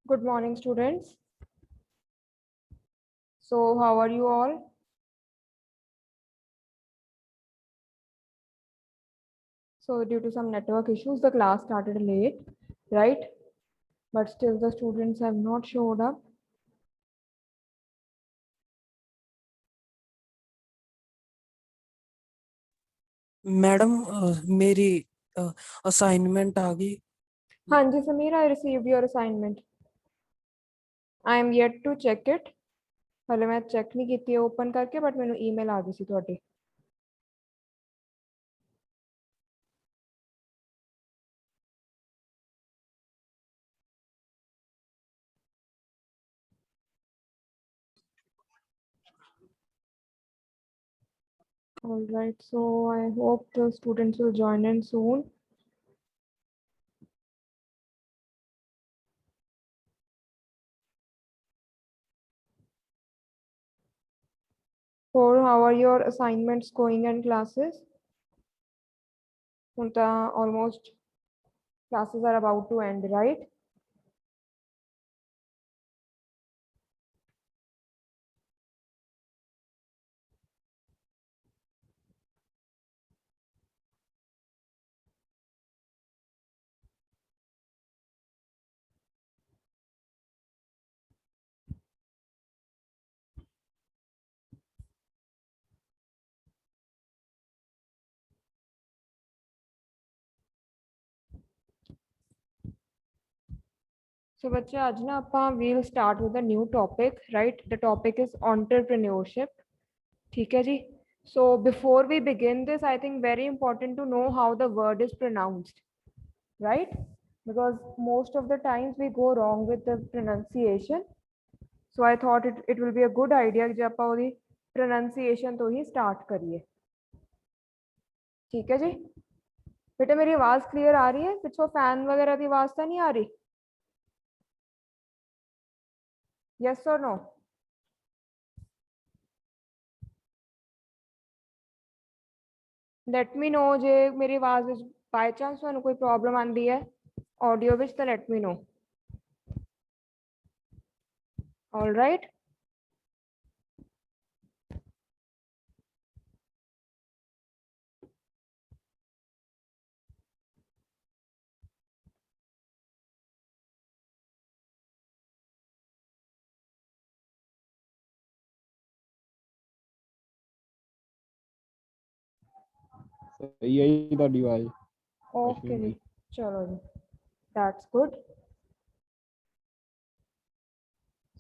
Good morning, students. So, how are you all? So, due to some network issues, the class started late, right? But still, the students have not showed up. Madam मेरी assignment आ गई। हाँ जी, Sameer, I received your assignment. I am yet to check it. हले मैं check नहीं की थी open करके, but मैंने ईमेल आ गई सी ਤੁਹਾਡੀ। All right, so I hope the students will join in soon. So, how are your assignments going in classes? Almost classes are about to end, right? So बच्चे आज ना ਆਪਾਂ we'll start with a new topic, right? The topic is entrepreneurship. ठीक है जी. So before we begin this, I think very important to know how the word is pronounced, right? Because most of the times we go wrong with the pronunciation. So I thought it will be a good idea कि ਆਪਾਂ ਉਹਦੀ pronunciation ਤੋਂ ਹੀ start करिए. ठीक है जी. बेटा मेरी आवाज़ clear आ रही है? पिछों fan वगैरह की आवाज़ तो नहीं आ रही? Yes or no? Let me know ਜੇ ਮੇਰੀ ਆਵਾਜ਼ ਵਿੱਚ ਬਾਈ ਚਾਂਸ ਤੁਹਾਨੂੰ ਕੋਈ ਪ੍ਰੋਬਲਮ ਆਂਦੀ ਹੈ ਆਡੀਓ ਵਿੱਚ ਤਾਂ let me know. All right. सही है जी ਤੁਹਾਡੀ ਆਵਾਜ਼। Okay ਜੀ ਚਲੋ ਜੀ that's good.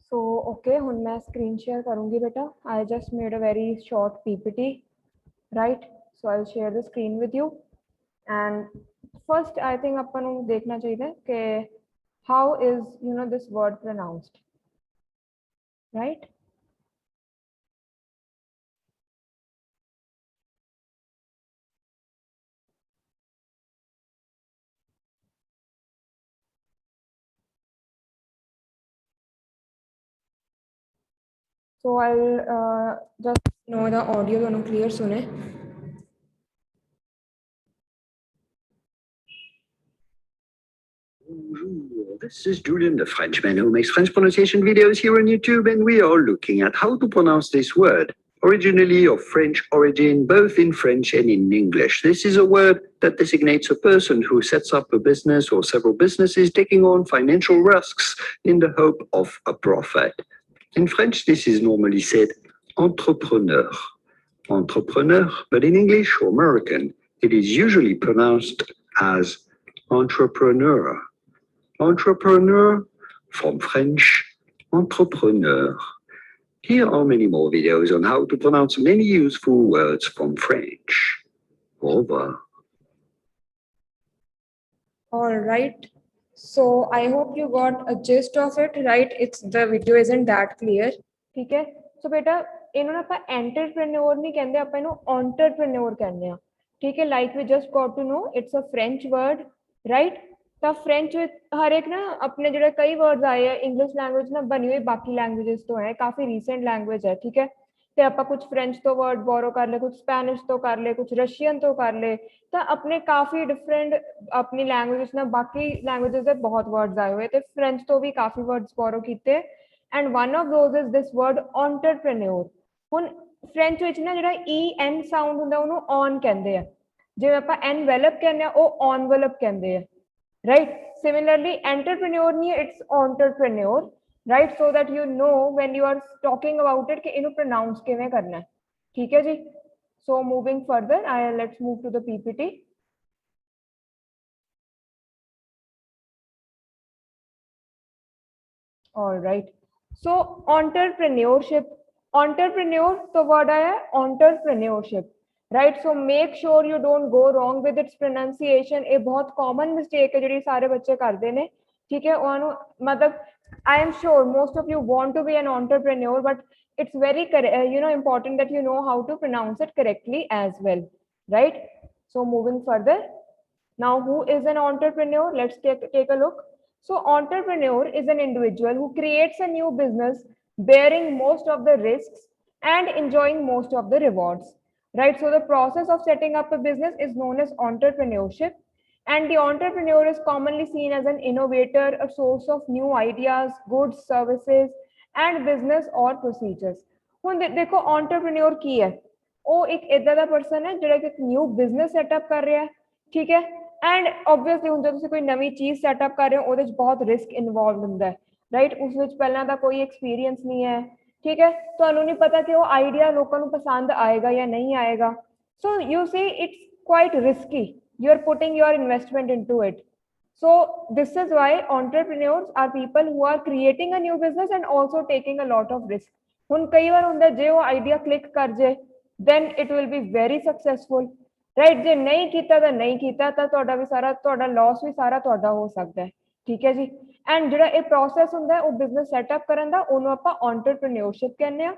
So okay ਹੁਣ ਮੈਂ screen share ਕਰੂੰਗੀ ਬੇਟਾ. I just made a very short PPT, right? So I'll share the screen with you. And first I think ਆਪਾਂ ਨੂੰ ਦੇਖਣਾ ਚਾਹੀਦਾ ਕਿ how is this word pronounced, right? So I'll just know the audio ਤੁਹਾਨੂੰ clear ਸੁਣੇ. Bonjour, this is Julian, the Frenchman who makes French pronunciation videos here on YouTube, and we are looking at how to pronounce this word. Originally of French origin, both in French and in English. This is a word that designates a person who sets up a business or several businesses taking on financial risks in the hope of a profit. In French, this is normally said entrepreneur. Entrepreneur, but in English or American, it is usually pronounced as entrepreneur. Entrepreneur, from French, entrepreneur. Here are many more videos on how to pronounce many useful words from French. Au revoir. All right. So I hope you got a gist of it, right? The video isn't that clear. ठीक है. So बेटा ਇਹਨੂੰ ਨਾ ਆਪਾਂ entrepreneur ਨਹੀਂ ਕਹਿੰਦੇ, ਆਪਾਂ ਇਹਨੂੰ entrepreneur ਕਹਿੰਦੇ ਆ. ठीक है. Like we just got to know, it's a French word, right? ਤਾਂ ਫ੍ਰੈਂਚ ਵਿੱਚ ਹਰ ਇੱਕ ਨਾ ਆਪਣੇ ਜਿਹੜੇ ਕਈ ਵਰਡਸ ਆਏ ਆ ਇੰਗਲਿਸ਼ ਲੈਂਗੁਏਜ ਨਾਲ ਬਣੀ ਹੋਈ ਬਾਕੀ ਲੈਂਗੁਏजेस ਤੋਂ ਹੈ, ਕਾਫੀ ਰੀਸੈਂਟ ਲੈਂਗੁਏਜ ਹੈ. ਠੀਕ ਹੈ. ਤੇ ਆਪਾਂ ਕੁਝ ਫ੍ਰੈਂਚ ਤੋਂ ਵਰਡ ਬੋਰੋ ਕਰ ਲਏ, ਕੁਝ ਸਪੈਨਿਸ਼ ਤੋਂ ਕਰ ਲਏ, ਕੁਝ ਰਸ਼ੀਅਨ ਤੋਂ ਕਰ ਲਏ, ਤਾਂ ਆਪਣੇ ਕਾਫੀ ਡਿਫਰੈਂਟ ਆਪਣੀ ਲੈਂਗੁਏਜ ਨਾਲ ਬਾਕੀ ਲੈਂਗੁਏजेस ਦੇ ਬਹੁਤ ਵਰਡਸ ਆਏ ਹੋਏ ਤੇ ਫ੍ਰੈਂਚ ਤੋਂ ਵੀ ਕਾਫੀ ਵਰਡਸ ਬੋਰੋ ਕੀਤੇ and one of those is this word entrepreneur। ਹੁਣ ਫ੍ਰੈਂਚ ਵਿੱਚ ਨਾ ਜਿਹੜਾ en ਸਾਊਂਡ ਹੁੰਦਾ ਉਹਨੂੰ on ਕਹਿੰਦੇ ਆ, ਜਿਵੇਂ ਆਪਾਂ envelope ਕਹਿੰਦੇ ਆ ਉਹ envelope ਕਹਿੰਦੇ ਆ, right? Similarly entrepreneur ਨਹੀਂ, it's entrepreneur, right? So that you know when you are talking about it कि इन्हें pronounce किਵੇਂ करना है, ठीक है जी? So moving further, let's move to the PPT. All right. So entrepreneurship, entrepreneur तो word आया है entrepreneurship, right? So make sure you don't go wrong with its pronunciation. ये बहुत common mistake है जो सारे बच्चे करते ने, ठीक है? उन्होंने मतलब I am sure most of you want to be an entrepreneur, but it's very important that you know how to pronounce it correctly as well, right? So moving further, now who is an entrepreneur? Let's take a look. So entrepreneur is an individual who creates a new business bearing most of the risks and enjoying most of the rewards, right? So the process of setting up a business is known as entrepreneurship, and the entrepreneur is commonly seen as an innovator, a source of new ideas, goods, services, and business or procedures. ਹੁਣ ਦੇਖੋ entrepreneur ਕੀ ਹੈ, ਉਹ ਇੱਕ ਇਦਾਂ ਦਾ person ਹੈ ਜਿਹੜਾ ਇੱਕ new business setup ਕਰ ਰਿਹਾ ਹੈ, ਠੀਕ ਹੈ? ਐਂਡ ਆਬਵੀਅਸਲੀ ਹੁਣ ਜਦੋਂ ਤੁਸੀਂ ਕੋਈ ਨਵੀਂ ਚੀਜ਼ ਸੈਟਅਪ ਕਰ ਰਹੇ ਹੋ ਉਹਦੇ ਵਿੱਚ ਬਹੁਤ ਰਿਸਕ ਇਨਵੋਲਵ ਹੁੰਦਾ ਹੈ, ਰਾਈਟ? ਉਸ ਵਿੱਚ ਪਹਿਲਾਂ ਦਾ ਕੋਈ ਐਕਸਪੀਰੀਅੰਸ ਨਹੀਂ ਹੈ, ਠੀਕ ਹੈ? ਤੁਹਾਨੂੰ ਨਹੀਂ ਪਤਾ ਕਿ ਉਹ ਆਈਡੀਆ ਲੋਕਾਂ ਨੂੰ ਪਸੰਦ ਆਏਗਾ ਜਾਂ ਨਹੀਂ ਆਏਗਾ, so you C it's quite risky, you are putting your investment into it. So this is why entrepreneurs are people who are creating a new business and also taking a lot of risk. ਹੁਣ ਕਈ ਵਾਰ ਹੁੰਦਾ ਜੇ ਉਹ idea click ਕਰ ਜੇ then it will be very successful, right? ਜੇ ਨਹੀਂ ਕੀਤਾ ਤਾਂ ਨਹੀਂ ਕੀਤਾ ਤਾਂ ਤੁਹਾਡਾ ਵੀ ਸਾਰਾ ਤੁਹਾਡਾ ਲਾਸ ਵੀ ਸਾਰਾ ਤੁਹਾਡਾ ਹੋ ਸਕਦਾ ਹੈ, ਠੀਕ ਹੈ ਜੀ? ਐਂਡ ਜਿਹੜਾ ਇਹ ਪ੍ਰੋਸੈਸ ਹੁੰਦਾ ਉਹ ਬਿਜ਼ਨਸ ਸੈਟਅਪ ਕਰਨ ਦਾ ਉਹਨੂੰ ਆਪਾਂ entrepreneurship ਕਹਿੰਦੇ ਆ।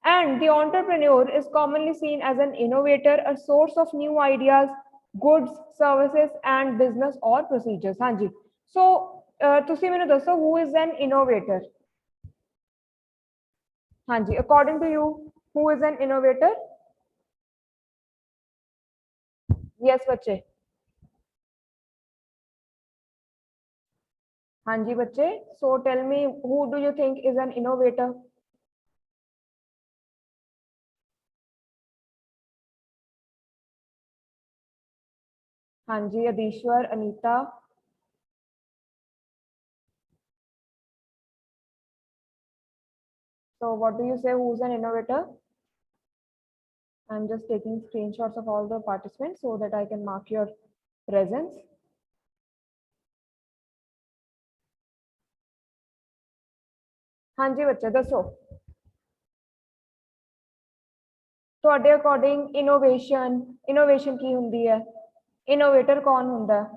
And the entrepreneur is commonly seen as an innovator, a source of new ideas, goods, services, and business or procedures. हाँ जी. So तुसी मेनू दसो who is an innovator? हाँ जी. According to you, who is an innovator? Yes बच्चे. हाँ जी बच्चे. So tell me, who do you think is an innovator? हाँ जी, अदीश्वर, Anita. So what do you say, who's an innovator? I'm just taking screenshots of all the participants so that I can mark your presence. हाँ जी बच्चे दसो ਤੁਹਾਡੇ according innovation ਕੀ ਹੁੰਦੀ ਹੈ? Innovator ਕੌਣ ਹੁੰਦਾ ਹੈ?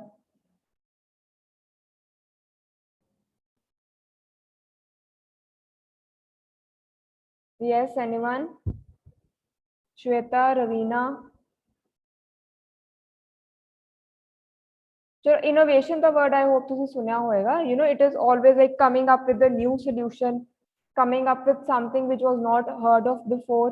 Yes, anyone? Shweta, Ravina. So innovation the word I hope ਤੁਸੀਂ ਸੁਣਿਆ ਹੋਏਗਾ, you know, it is always like coming up with a new solution, coming up with something which was not heard of before,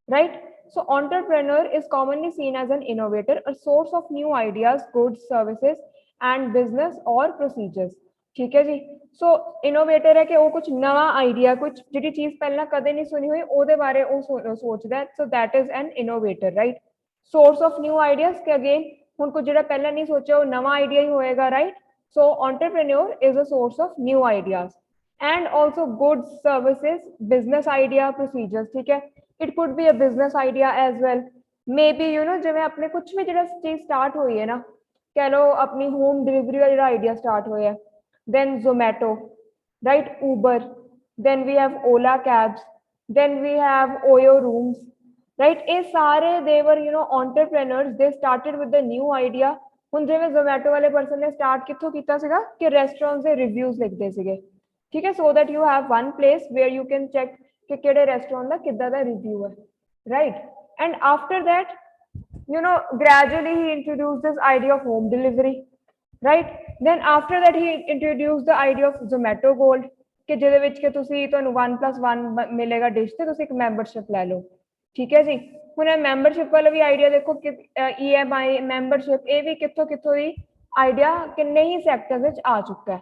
right? So entrepreneur is commonly seen as an innovator, a source of new ideas, goods, services, and business or procedures. ठीक है जी? So innovator है कि वो कुछ नवा idea, कुछ जिहड़ी चीज पहला कदे नहीं सुनी हुई ਉਹਦੇ ਬਾਰੇ ਉਹ ਸੋਚਦਾ है, so that is an innovator, right? Source of new ideas कि again ਹੁਣ ਕੁਝ ਜਿਹੜਾ ਪਹਿਲਾਂ ਨਹੀਂ ਸੋਚਿਆ ਉਹ ਨਵਾਂ ਆਈਡੀਆ ਹੀ ਹੋਏਗਾ, right? So entrepreneur is a source of new ideas and also goods, services, business idea, procedures, ठीक है? It could be a business idea as well. Maybe you know ਜਿਵੇਂ ਆਪਣੇ ਕੁਝ ਵੀ ਜਿਹੜਾ ਚੀਜ਼ ਸਟਾਰਟ ਹੋਈ ਹੈ ਨਾ, ਕਹ ਲੋ ਆਪਣੀ ਹੋਮ ਡਿਲੀਵਰੀ ਦਾ ਜਿਹੜਾ ਆਈਡੀਆ ਸਟਾਰਟ ਹੋਇਆ, then Zomato, right? Uber, then we have Ola cabs, then we have Oyo rooms, right? ये सारे they were, you know, entrepreneurs. They started with the new idea. ਹੁਣ ਜਿਵੇਂ Zomato ਵਾਲੇ person ਨੇ start ਕਿੱਥੋਂ ਕੀਤਾ ਸੀਗਾ ਕਿ ਰੈਸਟੋਰੈਂਟਸ ਦੇ ਰਿਵਿਊਜ਼ ਲਿਖਦੇ ਸੀਗੇ, ਠੀਕ ਹੈ? so that you have one place where you can check ਕਿ ਕਿਹੜੇ ਰੈਸਟੋਰੈਂਟ ਦਾ ਕਿੱਦਾਂ ਦਾ ਰਿਵਿਊ ਹੈ, right? And after that, you know, gradually he introduced this idea of home delivery, right? Then after that he introduced the idea of Zomato Gold कि ਜਿਹਦੇ ਵਿੱਚ ਕਿ ਤੁਸੀਂ ਤੁਹਾਨੂੰ 1+1 ਮਿਲੇਗਾ ਡਿਸ਼ ਤੇ ਤੁਸੀਂ ਇੱਕ ਮੈਂਬਰਸ਼ਿਪ ਲੈ ਲਓ, ठीक है जी। ਹੁਣ ਇਹ ਮੈਂਬਰਸ਼ਿਪ ਵਾਲਾ ਵੀ ਆਈਡੀਆ ਦੇਖੋ ਕਿ EMI ਮੈਂਬਰਸ਼ਿਪ ਇਹ ਵੀ ਕਿੱਥੋਂ ਕਿੱਥੋਂ ਦੀ ਆਈਡੀਆ ਕਿੰਨੇ ਹੀ ਸੈਕਟਰ ਵਿੱਚ ਆ ਚੁੱਕਾ ਹੈ।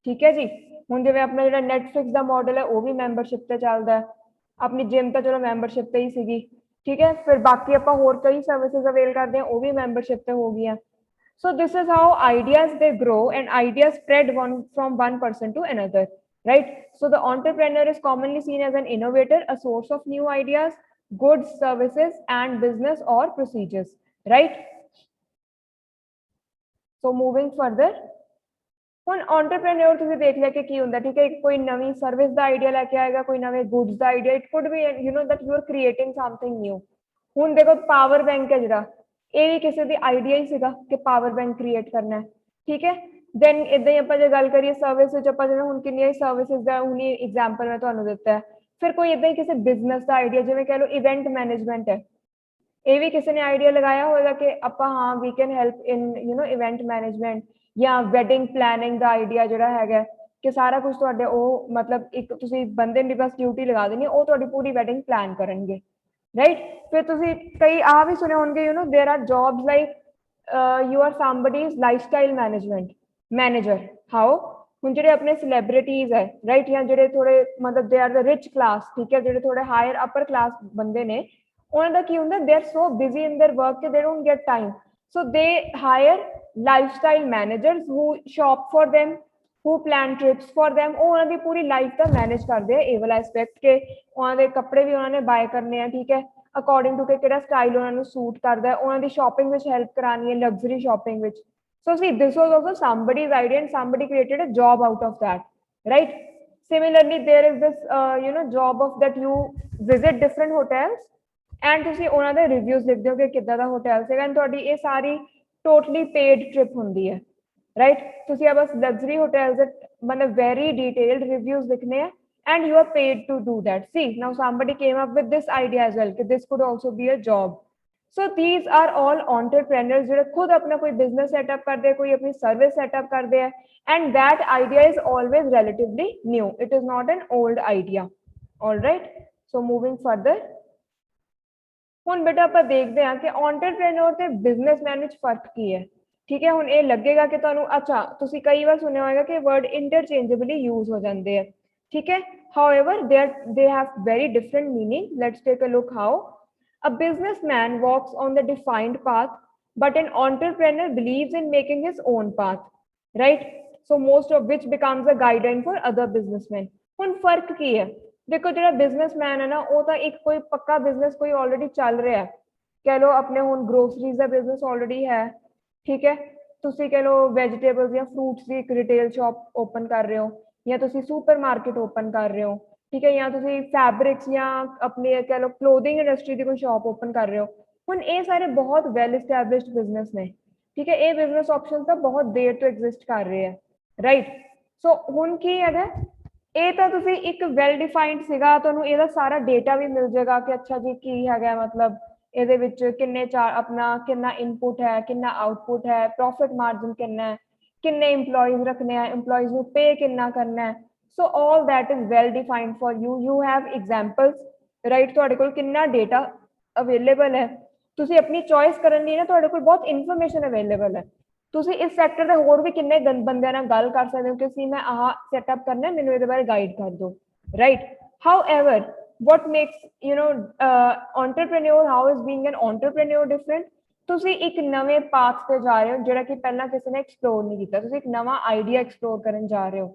ਠੀਕ ਹੈ ਜੀ। ਹੁਣ ਜਿਵੇਂ ਆਪਣਾ ਜਿਹੜਾ ਨੈਟਫਲਿਕਸ ਦਾ ਮਾਡਲ ਹੈ ਉਹ ਵੀ ਮੈਂਬਰਸ਼ਿਪ ਤੇ ਚੱਲਦਾ ਹੈ। ਆਪਣੀ ਜਿਮ ਤਾਂ ਚਲੋ ਮੈਂਬਰਸ਼ਿਪ ਤੇ ਹੀ ਸੀਗੀ। ਠੀਕ ਹੈ, ਫਿਰ ਬਾਕੀ ਆਪਾਂ ਹੋਰ ਕਈ ਸਰਵਿਸਿਜ਼ ਅਵੇਲ ਕਰਦੇ ਹਾਂ ਉਹ ਵੀ ਮੈਂਬਰਸ਼ਿਪ ਤੇ ਹੋ ਗਈਆਂ। So this is how ideas they grow and ideas spread from one person to another, right? So the entrepreneur is commonly seen as an innovator, a source of new ideas, goods, services, and business or procedures, right? So moving further, ਹੁਣ entrepreneur ਤੁਸੀਂ ਦੇਖ ਲਿਆ ਕਿ ਕੀ ਹੁੰਦਾ, ਠੀਕ ਹੈ, ਕੋਈ ਨਵੀਂ ਸਰਵਿਸ ਦਾ ਆਈਡੀਆ ਲੈ ਕੇ ਆਏਗਾ, ਕੋਈ ਨਵੇਂ goods the idea, it could B you know that you are creating something new। ਹੁਣ ਦੇਖੋ ਪਾਵਰ ਬੈਂਕ ਹੈ ਜਿਹੜਾ, ਇਹ ਵੀ ਕਿਸੇ ਦੀ ਆਈਡੀਆ ਹੀ ਸੀਗਾ ਕਿ ਪਾਵਰ ਬੈਂਕ ਕ੍ਰੀਏਟ ਕਰਨਾ ਹੈ। ਠੀਕ ਹੈ, ਦੈਨ ਇਦਾਂ ਹੀ ਆਪਾਂ ਜੇ ਗੱਲ ਕਰੀਏ ਸਰਵਿਸ ਵਿੱਚ, ਆਪਾਂ ਜਿਵੇਂ ਹੁਣ ਕਿੰਨੀਆਂ ਹੀ ਸਰਵਿਸਿਜ਼ ਦਾ ਹੁਣੀ ਐਗਜ਼ਾਮਪਲ ਮੈਂ ਤੁਹਾਨੂੰ ਦਿੱਤਾ ਹੈ। ਫਿਰ ਕੋਈ ਇਦਾਂ ਹੀ ਕਿਸੇ ਬਿਜ਼ਨਸ ਦਾ ਆਈਡੀਆ, ਜਿਵੇਂ ਕਹਿ ਲਓ ਇਵੈਂਟ ਮੈਨੇਜਮੈਂਟ ਹੈ, ਇਹ ਵੀ ਕਿਸੇ ਨੇ ਆਈਡੀਆ ਲਗਾਇਆ ਹੋਏਗਾ ਕਿ ਆਪਾਂ ਹਾਂ we can help in you know event management, ਜਾਂ ਵੈਡਿੰਗ ਪਲੈਨਿੰਗ ਦਾ ਆਈਡੀਆ ਜਿਹੜਾ ਹੈਗਾ ਕਿ ਸਾਰਾ ਕੁਝ ਤੁਹਾਡੇ ਉਹ ਮਤਲਬ ਇੱਕ ਤੁਸੀਂ ਬੰਦੇ ਦੀ ਬਸ ਡਿਊਟੀ ਲਗਾ ਦੇਣੀ, ਉਹ ਤੁਹਾਡੀ ਪੂਰੀ ਵੈਡਿੰਗ ਪਲਾਨ ਕਰਨਗੇ, ਰਾਈਟ। ਫਿਰ ਤੁਸੀਂ ਕਈ ਆ ਵੀ ਸੁਣੇ ਹੋਣਗੇ you know there are jobs like you are somebody's lifestyle management manager. How, ਹੁਣ ਜਿਹੜੇ ਆਪਣੇ ਸੈਲੀਬ੍ਰਿਟੀਜ਼ ਹੈ, ਰਾਈਟ, ਜਾਂ ਜਿਹੜੇ ਥੋੜੇ ਮਤਲਬ they are the rich class, ਠੀਕ ਹੈ, ਜਿਹੜੇ ਥੋੜੇ ਹਾਇਰ ਅਪਰ ਕਲਾਸ ਬੰਦੇ ਨੇ, ਉਹਨਾਂ ਦਾ ਕੀ ਹੁੰਦਾ, they are so busy in their work ਕਿ they don't get time, so they hire lifestyle managers who shop for them, who plan trips for them। ਉਹ ਉਹਨਾਂ ਦੀ ਪੂਰੀ ਲਾਈਫ ਦਾ ਮੈਨੇਜ ਕਰਦੇ ਆ, ਇਹ ਵਾਲਾ ਐਸਪੈਕਟ ਕਿ ਉਹਨਾਂ ਦੇ ਕੱਪੜੇ ਵੀ ਉਹਨਾਂ ਨੇ ਬਾਏ ਕਰਨੇ ਆ, ਠੀਕ ਹੈ, ਅਕੋਰਡਿੰਗ ਟੂ ਕਿ ਕਿਹੜਾ ਸਟਾਈਲ ਉਹਨਾਂ ਨੂੰ ਸੂਟ ਕਰਦਾ ਹੈ, ਉਹਨਾਂ ਦੀ ਸ਼ਾਪਿੰਗ ਵਿੱਚ ਹੈਲਪ ਕਰਾਣੀ ਹੈ, ਲਗਜ਼ਰੀ ਸ਼ਾਪਿੰਗ ਵਿੱਚ। So see this was also somebody's idea and somebody created a job out of that, right? Similarly there is this you know job of that you visit different hotels and ਤੁਸੀਂ ਉਹਨਾਂ ਦੇ reviews ਲਿਖਦੇ ਹੋ ਕਿ ਕਿੱਦਾਂ ਦਾ hotel ਸੀਗਾ, ਤੁਹਾਡੀ ਇਹ ਸਾਰੀ ਟੋਟਲੀ ਪੇਡ ਟ੍ਰਿਪ ਹੁੰਦੀ ਹੈ, right? ਤੁਸੀਂ ਬਸ ਲਗਜ਼ਰੀ ਹੋਟਲਸ ਦੇ ਮਤਲਬ ਵੈਰੀ ਡਿਟੇਲਡ ਰਿਵਿਊਜ਼ ਲਿਖਨੇ ਆ and you are paid to do that। See, now somebody came up with this idea as well that this could also be a job। So these are all entrepreneurs ਜਿਹੜੇ ਖੁਦ ਆਪਣਾ ਕੋਈ business setup ਕਰਦੇ, ਕੋਈ ਆਪਣੀ service setup ਕਰਦੇ ਆ, and that idea is always relatively new, it is not an old idea, all right? So moving further, ਹੁਣ ਬੇਟਾ ਆਪਾਂ ਦੇਖਦੇ ਹਾਂ ਕਿ entrepreneur ਤੇ businessman ਵਿੱਚ ਫਰਕ ਕੀ ਹੈ। ਠੀਕ ਹੈ, ਹੁਣ ਇਹ ਲੱਗੇਗਾ ਕਿ ਤੁਹਾਨੂੰ, ਅੱਛਾ ਤੁਸੀਂ ਕਈ ਵਾਰ ਸੁਣਿਆ ਹੋਏਗਾ ਕਿ word interchangeably use ਹੋ ਜਾਂਦੇ ਆ, ਠੀਕ ਹੈ, however they have very different meaning। Let's take a look how a businessman walks on the defined path but an entrepreneur believes in making his own path, right? So most of which becomes a guideline for other businessmen। ਹੁਣ ਫਰਕ ਕੀ ਹੈ, ਦੇਖੋ ਜਿਹੜਾ businessman ਹੈ ਨਾ, ਉਹ ਤਾਂ ਇੱਕ ਕੋਈ ਪੱਕਾ ਬਿਜ਼ਨਸ ਕੋਈ ਆਲਰੇਡੀ ਚੱਲ ਰਿਹਾ ਹੈ, ਕਹਿ ਲਓ ਆਪਣੇ ਹੁਣ ਗਰੋਸਰੀਜ਼ ਦਾ ਬਿਜ਼ਨਸ ਆਲਰੇਡੀ ਹੈ, ਠੀਕ ਹੈ, ਤੁਸੀਂ ਕਹਿ ਲਓ ਵੈਜੀਟੇਬਲਸ ਜਾਂ ਫਰੂਟਸ ਦੀ ਇੱਕ ਰਿਟੇਲ ਸ਼ਾਪ ਓਪਨ ਕਰ ਰਹੇ ਹੋ, ਜਾਂ ਤੁਸੀਂ ਸੁਪਰ ਮਾਰਕੀਟ ਓਪਨ ਕਰ ਰਹੇ ਹੋ, ਠੀਕ ਹੈ, ਜਾਂ ਤੁਸੀਂ ਫੈਬਰਿਕਸ ਜਾਂ ਆਪਣੀ ਕਹਿ ਲਓ ਕਲੋਥਿੰਗ ਇੰਡਸਟਰੀ ਦੀ ਕੋਈ ਸ਼ਾਪ ਓਪਨ ਕਰ ਰਹੇ ਹੋ। ਹੁਣ ਇਹ ਸਾਰੇ ਬਹੁਤ ਵੈਲ ਐਸਟੈਬਲਿਸ਼ਡ ਬਿਜ਼ਨਸ ਨੇ, ਠੀਕ ਹੈ, ਇਹ ਬਿਜ਼ਨਸ ਆਪਸ਼ਨ ਤਾਂ ਬਹੁਤ ਦੇਰ ਤੋਂ ਐਗਜ਼ਿਸਟ ਕਰ ਰਹੇ ਆ, ਰਾਈਟ। ਸੋ ਹੁਣ ਕੀ ਹੈਗਾ, ਇਹ ਤਾਂ ਤੁਸੀਂ ਇੱਕ ਵੈਲ ਡਿਫਾਈਨਡ ਸੀਗਾ, ਤੁਹਾਨੂੰ ਇਹਦਾ ਸਾਰਾ ਡੇਟਾ ਵੀ ਮਿਲ ਜਾਏਗਾ ਕਿ ਅੱਛਾ ਜੀ ਕੀ ਹੈਗਾ, ਮਤਲਬ ਇਹਦੇ ਵਿੱਚ ਕਿੰਨੇ ਆਪਣਾ ਕਿੰਨਾ ਇਨਪੁਟ ਹੈ, ਕਿੰਨਾ ਆਊਟਪੁੱਟ ਹੈ, ਪ੍ਰੋਫਿਟ ਮਾਰਜਨ ਕਿੰਨਾ ਹੈ, ਕਿੰਨੇ EMPLOYEES ਰੱਖਣੇ ਆ, EMPLOYEES ਨੂੰ ਪੇ ਕਿੰਨਾ ਕਰਨਾ ਹੈ। So all that is well defined for you, you have examples, right, ਤੁਹਾਡੇ ਕੋਲ ਕਿੰਨਾ ਡੇਟਾ ਅਵੇਲੇਬਲ ਹੈ, ਤੁਸੀਂ ਆਪਣੀ ਚੋਇਸ ਕਰਨ ਲਈ ਨਾ ਤੁਹਾਡੇ ਕੋਲ ਬਹੁਤ ਇਨਫੋਰਮੇਸ਼ਨ ਅਵੇਲੇਬਲ ਹੈ, ਤੁਸੀਂ ਇਸ ਸੈਕਟਰ ਦੇ ਹੋਰ ਵੀ ਕਿੰਨੇ ਬੰਦਿਆਂ ਨਾਲ ਗੱਲ ਕਰ ਸਕਦੇ ਹੋ ਕਿ ਅਸੀਂ ਮੈਂ ਆਹ ਸੈਟਅਪ ਕਰਨਾ, ਮੈਨੂੰ ਇਹਦੇ ਬਾਰੇ ਗਾਈਡ ਕਰ ਦਿਓ, right. However what makes you know entrepreneur, how is being an entrepreneur different? ਤੁਸੀਂ ਇੱਕ ਨਵੇਂ ਪਾਥ ਤੇ ਜਾ ਰਹੇ ਹੋ ਜਿਹੜਾ ਕਿ ਪਹਿਲਾਂ ਕਿਸੇ ਨੇ ਐਕਸਪਲੋਰ ਨਹੀਂ ਕੀਤਾ, ਤੁਸੀਂ ਇੱਕ ਨਵਾਂ ਆਈਡੀਆ ਐਕਸਪਲੋਰ ਕਰਨ ਜਾ ਰਹੇ ਹੋ,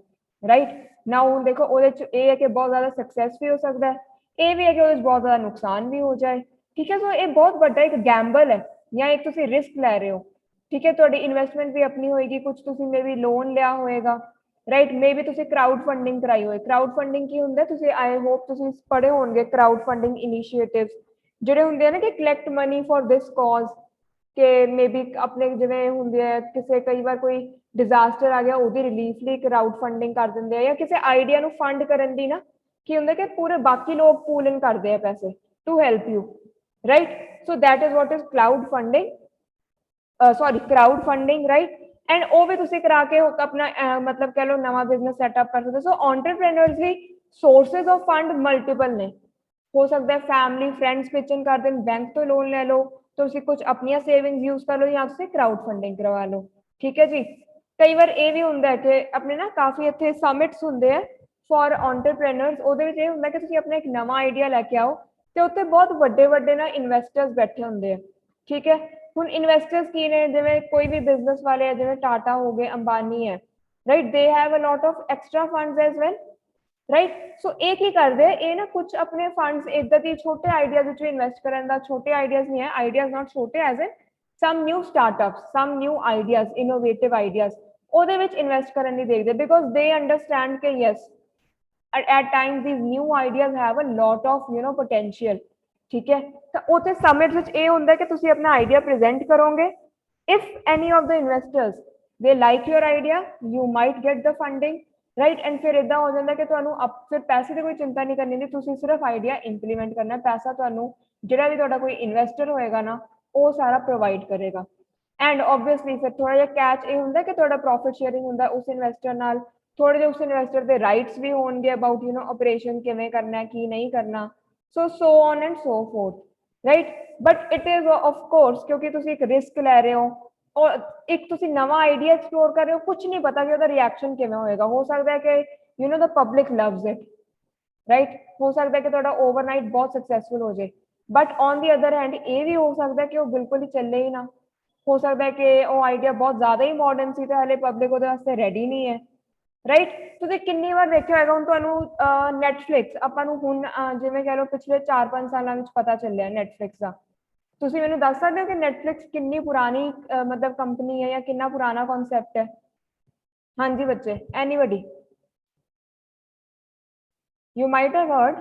ਰਾਈਟ। ਨਾ ਹੁਣ ਦੇਖੋ ਉਹਦੇ ਚ ਇਹ ਹੈ ਕਿ ਬਹੁਤ ਜ਼ਿਆਦਾ ਸਕਸੈਸ ਵੀ ਹੋ ਸਕਦਾ ਹੈ, ਇਹ ਵੀ ਹੈ ਕਿ ਉਹਦੇ ਚ ਬਹੁਤ ਜ਼ਿਆਦਾ ਨੁਕਸਾਨ ਵੀ ਹੋ ਜਾਏ, ਠੀਕ ਹੈ। ਸੋ ਇਹ ਬਹੁਤ ਵੱਡਾ ਇੱਕ ਗੈਂਬਲ ਹੈ ਜਾਂ ਇੱਕ ਤੁਸੀਂ ਰਿਸਕ ਲੈ ਰਹੇ ਹੋ, ਠੀਕ ਹੈ, ਤੁਹਾਡੀ ਇਨਵੈਸਟਮੈਂਟ ਵੀ ਆਪਣੀ ਹੋਏਗੀ, ਕੁਝ ਤੁਸੀਂ ਮੇਬੀ ਲੋਨ ਲਿਆ ਹੋਏਗਾ, ਰਾਈਟ, ਮੇਬੀ ਤੁਸੀਂ ਕਰਾਊਡ ਫੰਡਿੰਗ ਕਰਾਈ ਹੋਏ। ਕਰਾਊਡ ਫੰਡਿੰਗ ਕੀ ਹੁੰਦਾ, ਤੁਸੀਂ ਆਈ ਹੋਪ ਤੁਸੀਂ ਪੜ੍ਹੇ ਹੋਣਗੇ ਕਰਾਊਡ ਫੰਡਿੰਗ ਇਨੀਸ਼ੀਏਟਿਵਸ ਜਿਹੜੇ ਹੁੰਦੇ ਆ ਨਾ ਕਿ ਕਲੈਕਟ ਮਨੀ ਫॉर ਦਿਸ ਕਾਜ਼, ਕਿ ਮੇਬੀ ਆਪਣੇ ਜਿਵੇਂ ਹੁੰਦੇ ਆ ਕਿਸੇ ਕਈ ਵਾਰ ਕੋਈ ਡਿਜ਼ਾਸਟਰ ਆ ਗਿਆ ਉਹਦੀ ਰਿਲੀਫ ਲਈ ਕਰਾਊਡ ਫੰਡਿੰਗ ਕਰ ਦਿੰਦੇ ਆ, ਜਾਂ ਕਿਸੇ ਆਈਡੀਆ ਨੂੰ ਫੰਡ ਕਰਨ ਦੀ ਨਾ ਕੀ ਹੁੰਦਾ ਕਿ ਪੂਰੇ ਬਾਕੀ ਲੋਕ ਪੂਲ ਇਨ ਕਰਦੇ ਆ ਪੈਸੇ to help you, right. So that is what is cloud funding, crowd funding, right. And ਉਹ ਵੀ ਤੁਸੀਂ ਕਰਾ ਕੇ ਆਪਣਾ ਮਤਲਬ ਕਹਿ ਲਓ ਨਵਾਂ ਬਿਜ਼ਨਸ ਸੈਟਅਪ ਕਰ ਸਕਦੇ। ਸੋ ਐਂਟਰਪ੍ਰੇਨਰਸ ਲਈ ਸੋਰਸਸ ਆਫ ਫੰਡ ਮਲਟੀਪਲ ਨੇ, ਹੋ ਸਕਦਾ ਹੈ ਫੈਮਿਲੀ ਫਰੈਂਡਸ ਪਿਚਨ ਕਰ ਦੇਣ, ਬੈਂਕ ਤੋਂ ਲੋਨ ਲੈ ਲਓ, ਤੁਸੀਂ ਕੁਝ ਆਪਣੀਆਂ ਸੇਵਿੰਗਸ ਯੂਜ਼ ਕਰ ਲਓ ਜਾਂ ਤੁਸੀਂ ਕਰਾਊਡ ਫੰਡਿੰਗ ਕਰਵਾ ਲਓ। ਠੀਕ ਹੈ ਜੀ। ਕਈ ਵਾਰ ਇਹ ਵੀ ਹੁੰਦਾ ਹੈ ਕਿ ਆਪਣੇ ਨਾ ਕਾਫੀ ਇੱਥੇ ਸਮਿਟਸ ਹੁੰਦੇ ਆ ਫॉर ਐਂਟਰਪ੍ਰੈਨਰਸ, ਉਹਦੇ ਵਿੱਚ ਇਹ ਹੁੰਦਾ ਕਿ ਤੁਸੀਂ ਆਪਣਾ ਇੱਕ ਨਵਾਂ ਆਈਡੀਆ ਲੈ ਕੇ ਆਓ ਤੇ ਉੱਥੇ ਬਹੁਤ ਵੱਡੇ ਵੱਡੇ ਨਾ ਇਨਵੈਸਟਰਸ ਬੈਠੇ ਹੁੰਦੇ ਆ। ਠੀਕ ਹੈ। ਹੁਣ ਇਨਵੈਸਟਰਸ ਕੀ ਨੇ, ਜਿਵੇਂ ਕੋਈ ਵੀ ਬਿਜ਼ਨਸ ਵਾਲੇ ਆ, ਜਿਵੇਂ ਟਾਟਾ ਹੋ ਗਏ, ਅੰਬਾਨੀ ਹੈ, right, they have a lot of extra funds as well, right. So ਇਹ ਕੀ ਕਰਦੇ ਆ, ਇਹ ਨਾ ਕੁਝ ਆਪਣੇ ਫੰਡਸ ਇਦਾਂ ਦੀ ਛੋਟੇ ਆਈਡੀਆਜ਼ ਵਿੱਚ ਇਨਵੈਸਟ ਕਰਨ ਦਾ, ਛੋਟੇ ਆਈਡੀਆਜ਼ ਨਹੀਂ ਹੈ, ਆਈਡੀਆਜ਼ ਨਾਟ ਛੋਟੇ as in some new startups, some new ideas, innovative ideas, ਉਹਦੇ ਵਿੱਚ ਇਨਵੈਸਟ ਕਰਨ ਦੀ ਦੇਖਦੇ, ਬਿਕੋਜ਼ ਦੇ ਅੰਡਰਸਟੈਂਡ ਕਿ yes at times these new ideas have a lot of potential। ठीक है। तो उसे summit ਵਿੱਚ ਇਹ ਹੁੰਦਾ ਕਿ ਤੁਸੀਂ ਆਪਣਾ ਆਈਡੀਆ ਪ੍ਰੈਜ਼ੈਂਟ ਕਰੋਗੇ, if any of the investors they like your idea you might get the funding, right, and ਫਿਰ ਇਦਾਂ ਹੋ ਜਾਂਦਾ ਕਿ ਤੁਹਾਨੂੰ ਫਿਰ ਪੈਸੇ ਦੀ ਕੋਈ ਚਿੰਤਾ ਨਹੀਂ ਕਰਨੀ, ਤੁਸੀਂ ਸਿਰਫ ਆਈਡੀਆ ਇੰਪਲੀਮੈਂਟ ਕਰਨਾ, ਪੈਸਾ ਤੁਹਾਨੂੰ ਜਿਹੜਾ ਵੀ ਤੁਹਾਡਾ ਕੋਈ ਇਨਵੈਸਟਰ ਹੋਏਗਾ ਨਾ ਉਹ ਸਾਰਾ ਪ੍ਰੋਵਾਈਡ ਕਰੇਗਾ। ਐਂਡ ਆਬਵੀਅਸਲੀ ਫਿਰ ਥੋੜਾ ਜਿਹਾ ਕੈਚ ਇਹ ਹੁੰਦਾ ਕਿ ਤੁਹਾਡਾ ਪ੍ਰੋਫਿਟ ਸ਼ੇਅਰਿੰਗ ਹੁੰਦਾ ਉਸ ਇਨਵੈਸਟਰ ਨਾਲ, ਥੋੜੇ ਜਿਹੇ ਉਸ ਇਨਵੈਸਟਰ ਦੇ ਰਾਈਟਸ ਵੀ ਹੋਣਗੇ ਅਬਾਊਟ ਆਪਰੇਸ਼ਨ ਕਿਵੇਂ ਕਰਨਾ ਕੀ ਨਹੀਂ ਕਰਨਾ, so on and so fourth, right. But it is of course ਕਿਉਂਕਿ ਤੁਸੀਂ ਇੱਕ ਰਿਸਕ ਲੈ ਰਹੇ ਹੋ ਔਰ ਇੱਕ ਤੁਸੀਂ ਨਵਾਂ ਆਈਡੀਆ ਐਕਸਪਲੋਰ ਕਰ ਰਹੇ ਹੋ, ਕੁਝ ਨਹੀਂ ਪਤਾ ਕਿ ਉਹਦਾ ਰਿਐਕਸ਼ਨ ਕਿਵੇਂ ਹੋਏਗਾ, ਹੋ ਸਕਦਾ ਹੈ ਕਿ ਦ ਪਬਲਿਕ ਲਵਸ ਇਟ, ਰਾਈਟ, ਹੋ ਸਕਦਾ ਹੈ ਕਿ ਤੁਹਾਡਾ ਓਵਰਨਾਈਟ ਬਹੁਤ ਸਕਸੈਸਫੁਲ ਹੋ ਜਾਏ, but on the other hand ਇਹ ਵੀ ਹੋ ਸਕਦਾ ਕਿ ਉਹ ਬਿਲਕੁਲ ਹੀ ਚੱਲੇ ਹੀ ਨਾ, ਹੋ ਸਕਦਾ ਹੈ ਕਿ ਉਹ ਆਈਡੀਆ ਬਹੁਤ ਜ਼ਿਆਦਾ ਹੀ ਮਾਡਰਨ ਸੀ ਤੇ ਹਲੇ ਪਬਲਿਕ ਉਹਦੇ ਵਾਸਤੇ ਰੈਡੀ ਨਹੀਂ ਹੈ, ਰਾਈਟ। ਤੁਸੀਂ ਕਿੰਨੀ ਵਾਰ ਦੇਖਿਆ ਹੋਏਗਾ, ਹੁਣ ਤੁਹਾਨੂੰ ਨੈਟਫਲਿਕਸ ਆਪਾਂ ਨੂੰ ਹੁਣ ਜਿਵੇਂ ਕਹਿ ਲਓ ਪਿਛਲੇ 4-5 ਸਾਲਾਂ ਵਿੱਚ ਪਤਾ ਚੱਲਿਆ ਨੈਟਫਲਿਕਸ ਦਾ, ਤੁਸੀਂ ਮੈਨੂੰ ਦੱਸ ਸਕਦੇ ਹੋ ਕਿ ਨੈਟਫਲਿਕਸ ਕਿੰਨੀ ਪੁਰਾਣੀ ਮਤਲਬ ਕੰਪਨੀ ਹੈ ਜਾਂ ਕਿੰਨਾ ਪੁਰਾਣਾ ਕਨਸੈਪਟ ਹੈ? ਹਾਂਜੀ ਬੱਚੇ, anybody? You might have heard.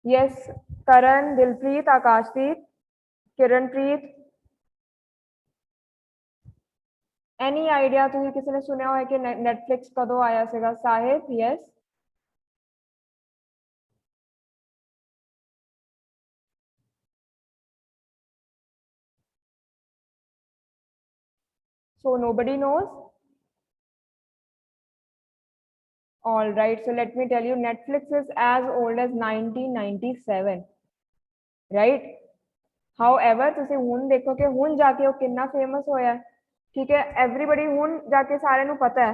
Yes, Karan, Dilpreet, Akashdeep, Kiranpreet. Any idea ਤੁਸੀਂ ਕਿਸੇ ਨੇ ਸੁਣਿਆ ਹੋਇਆ ਕਿ ਨੈਟਫਲਿਕਸ ਕਦੋਂ ਆਇਆ ਸੀਗਾ? ਸਾਹਿਬ? Yes. So nobody knows? All right, so let me tell you, Netflix is as old as 1997, right? However, ਤੁਸੀਂ ਹੁਣ ਦੇਖੋ ਕਿ ਹੁਣ ਜਾ ਕੇ ਉਹ ਕਿੰਨਾ ਫੇਮਸ ਹੋਇਆ, ਠੀਕ ਹੈ। ਐਵਰੀਬਡੀ ਹੁਣ ਜਾ ਕੇ ਸਾਰਿਆਂ ਨੂੰ ਪਤਾ ਹੈ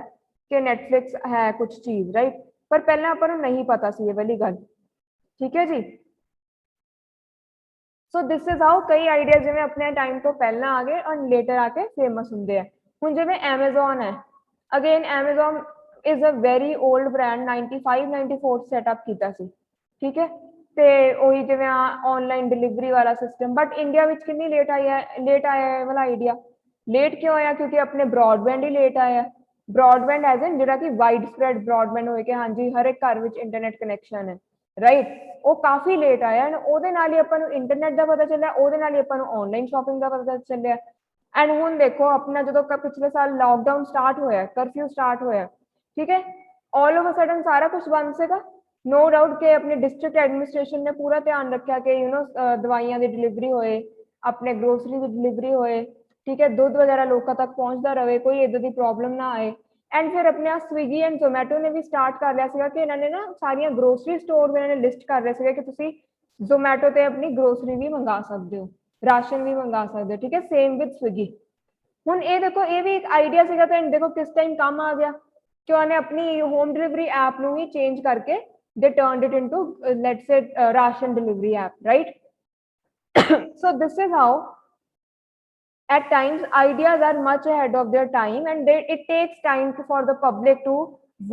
ਕਿ ਨੈਟਫਲਿਕਸ ਹੈ ਕੁਝ ਚੀਜ਼, ਰਾਈਟ, ਪਰ ਪਹਿਲਾਂ ਆਪਾਂ ਨੂੰ ਨਹੀਂ ਪਤਾ ਸੀ ਇਹ ਵਾਲੀ ਗੱਲ, ਠੀਕ ਹੈ ਜੀ। ਸੋ ਦਿਸ ਇਜ਼ ਹਾਊ ਕਈ ਆਈਡੀਆ ਜਿਵੇਂ ਆਪਣੇ ਟਾਈਮ ਤੋਂ ਪਹਿਲਾਂ ਆ ਗਏ ਔਰ ਲੇਟਰ ਆ ਕੇ ਫੇਮਸ ਹੁੰਦੇ ਆ। ਹੁਣ ਜਿਵੇਂ ਐਮਾਜ਼ੋਨ ਹੈ, again Amazon is a very old brand, 95-94 setup ਕੀਤਾ ਸੀ, ਠੀਕ ਹੈ। ਤੇ ਉਹੀ ਜਿਵੇਂ ਆਨਲਾਈਨ ਡਿਲੀਵਰੀ ਵਾਲਾ ਸਿਸਟਮ, ਬਟ ਇੰਡੀਆ ਵਿੱਚ ਕਿੰਨੀ ਲੇਟ ਆਇਆ ਇਹ ਵਾਲਾ ਆਈਡੀਆ। ਲੇਟ ਕਿਉਂ ਆਇਆ? ਕਿਉਂਕਿ ਆਪਣੇ ਬ੍ਰੌਡਬੈਂਡ ਹੀ ਲੇਟ ਆਇਆ। ਬ੍ਰੌਡਬੈਂਡ ਐਜ਼ ਇਨ ਜਿਹੜਾ ਕਿ ਵਾਈਡ ਸਪਰੈਡ ਬ੍ਰੌਡਬੈਂਡ ਹੋਏ ਕਿ ਹਾਂਜੀ ਹਰ ਇੱਕ ਘਰ ਵਿੱਚ ਇੰਟਰਨੈਟ ਕਨੈਕਸ਼ਨ ਹੈ, ਰਾਈਟ, ਉਹ ਕਾਫੀ ਲੇਟ ਆਇਆ। ਉਹਦੇ ਨਾਲ ਹੀ ਆਪਾਂ ਨੂੰ ਇੰਟਰਨੈਟ ਦਾ ਪਤਾ ਚੱਲਿਆ, ਉਹਦੇ ਨਾਲ ਹੀ ਆਪਾਂ ਨੂੰ ਆਨਲਾਈਨ ਸ਼ਾਪਿੰਗ ਦਾ ਪਤਾ ਚੱਲਿਆ। ਐਂਡ ਹੁਣ ਦੇਖੋ ਆਪਣਾ ਜਦੋਂ ਪਿਛਲੇ ਸਾਲ ਲਾਕਡਾਊਨ ਸਟਾਰਟ ਹੋਇਆ, ਕਰਫਿਊ ਸਟਾਰਟ ਹੋਇਆ, ਠੀਕ ਹੈ, ਆਲ ਆਫ ਅ ਸਡਨ ਸਾਰਾ ਕੁਝ ਬੰਦ ਸੀਗਾ। नो डाउट कि अपने डिस्ट्रिक्ट एडमिनिस्ट्रेशन ने पूरा ध्यान रखा कि दवाइयां की डिलीवरी होए, अपने ग्रोसरी की डिलीवरी होए, ठीक है, दुध वगैरह लोगों तक पहुंचता रहे, कोई इधर की प्रॉब्लम ना आए। एंड फिर अपने स्विगी एंड जोमैटो ने भी स्टार्ट कर लिया सीगा कि इन्होंने ना सारिया ग्रोसरी स्टोर इन्होंने लिस्ट कर रहे थे कि तुसी जोमैटो ते अपनी ग्रोसरी भी मंगा सकते हो, राशन भी मंगा सकते हो, ठीक है, सेम विद स्विगी। हुण ये देखो ये भी एक आइडिया सीगा तो देखो किस टाइम काम आ गया कि उन्हें अपनी होम डिलीवरी ऐप नूं ही चेंज करके they turned it into let's say ration delivery app, right? So this is how at times ideas are much ahead of their time and it takes time for the public to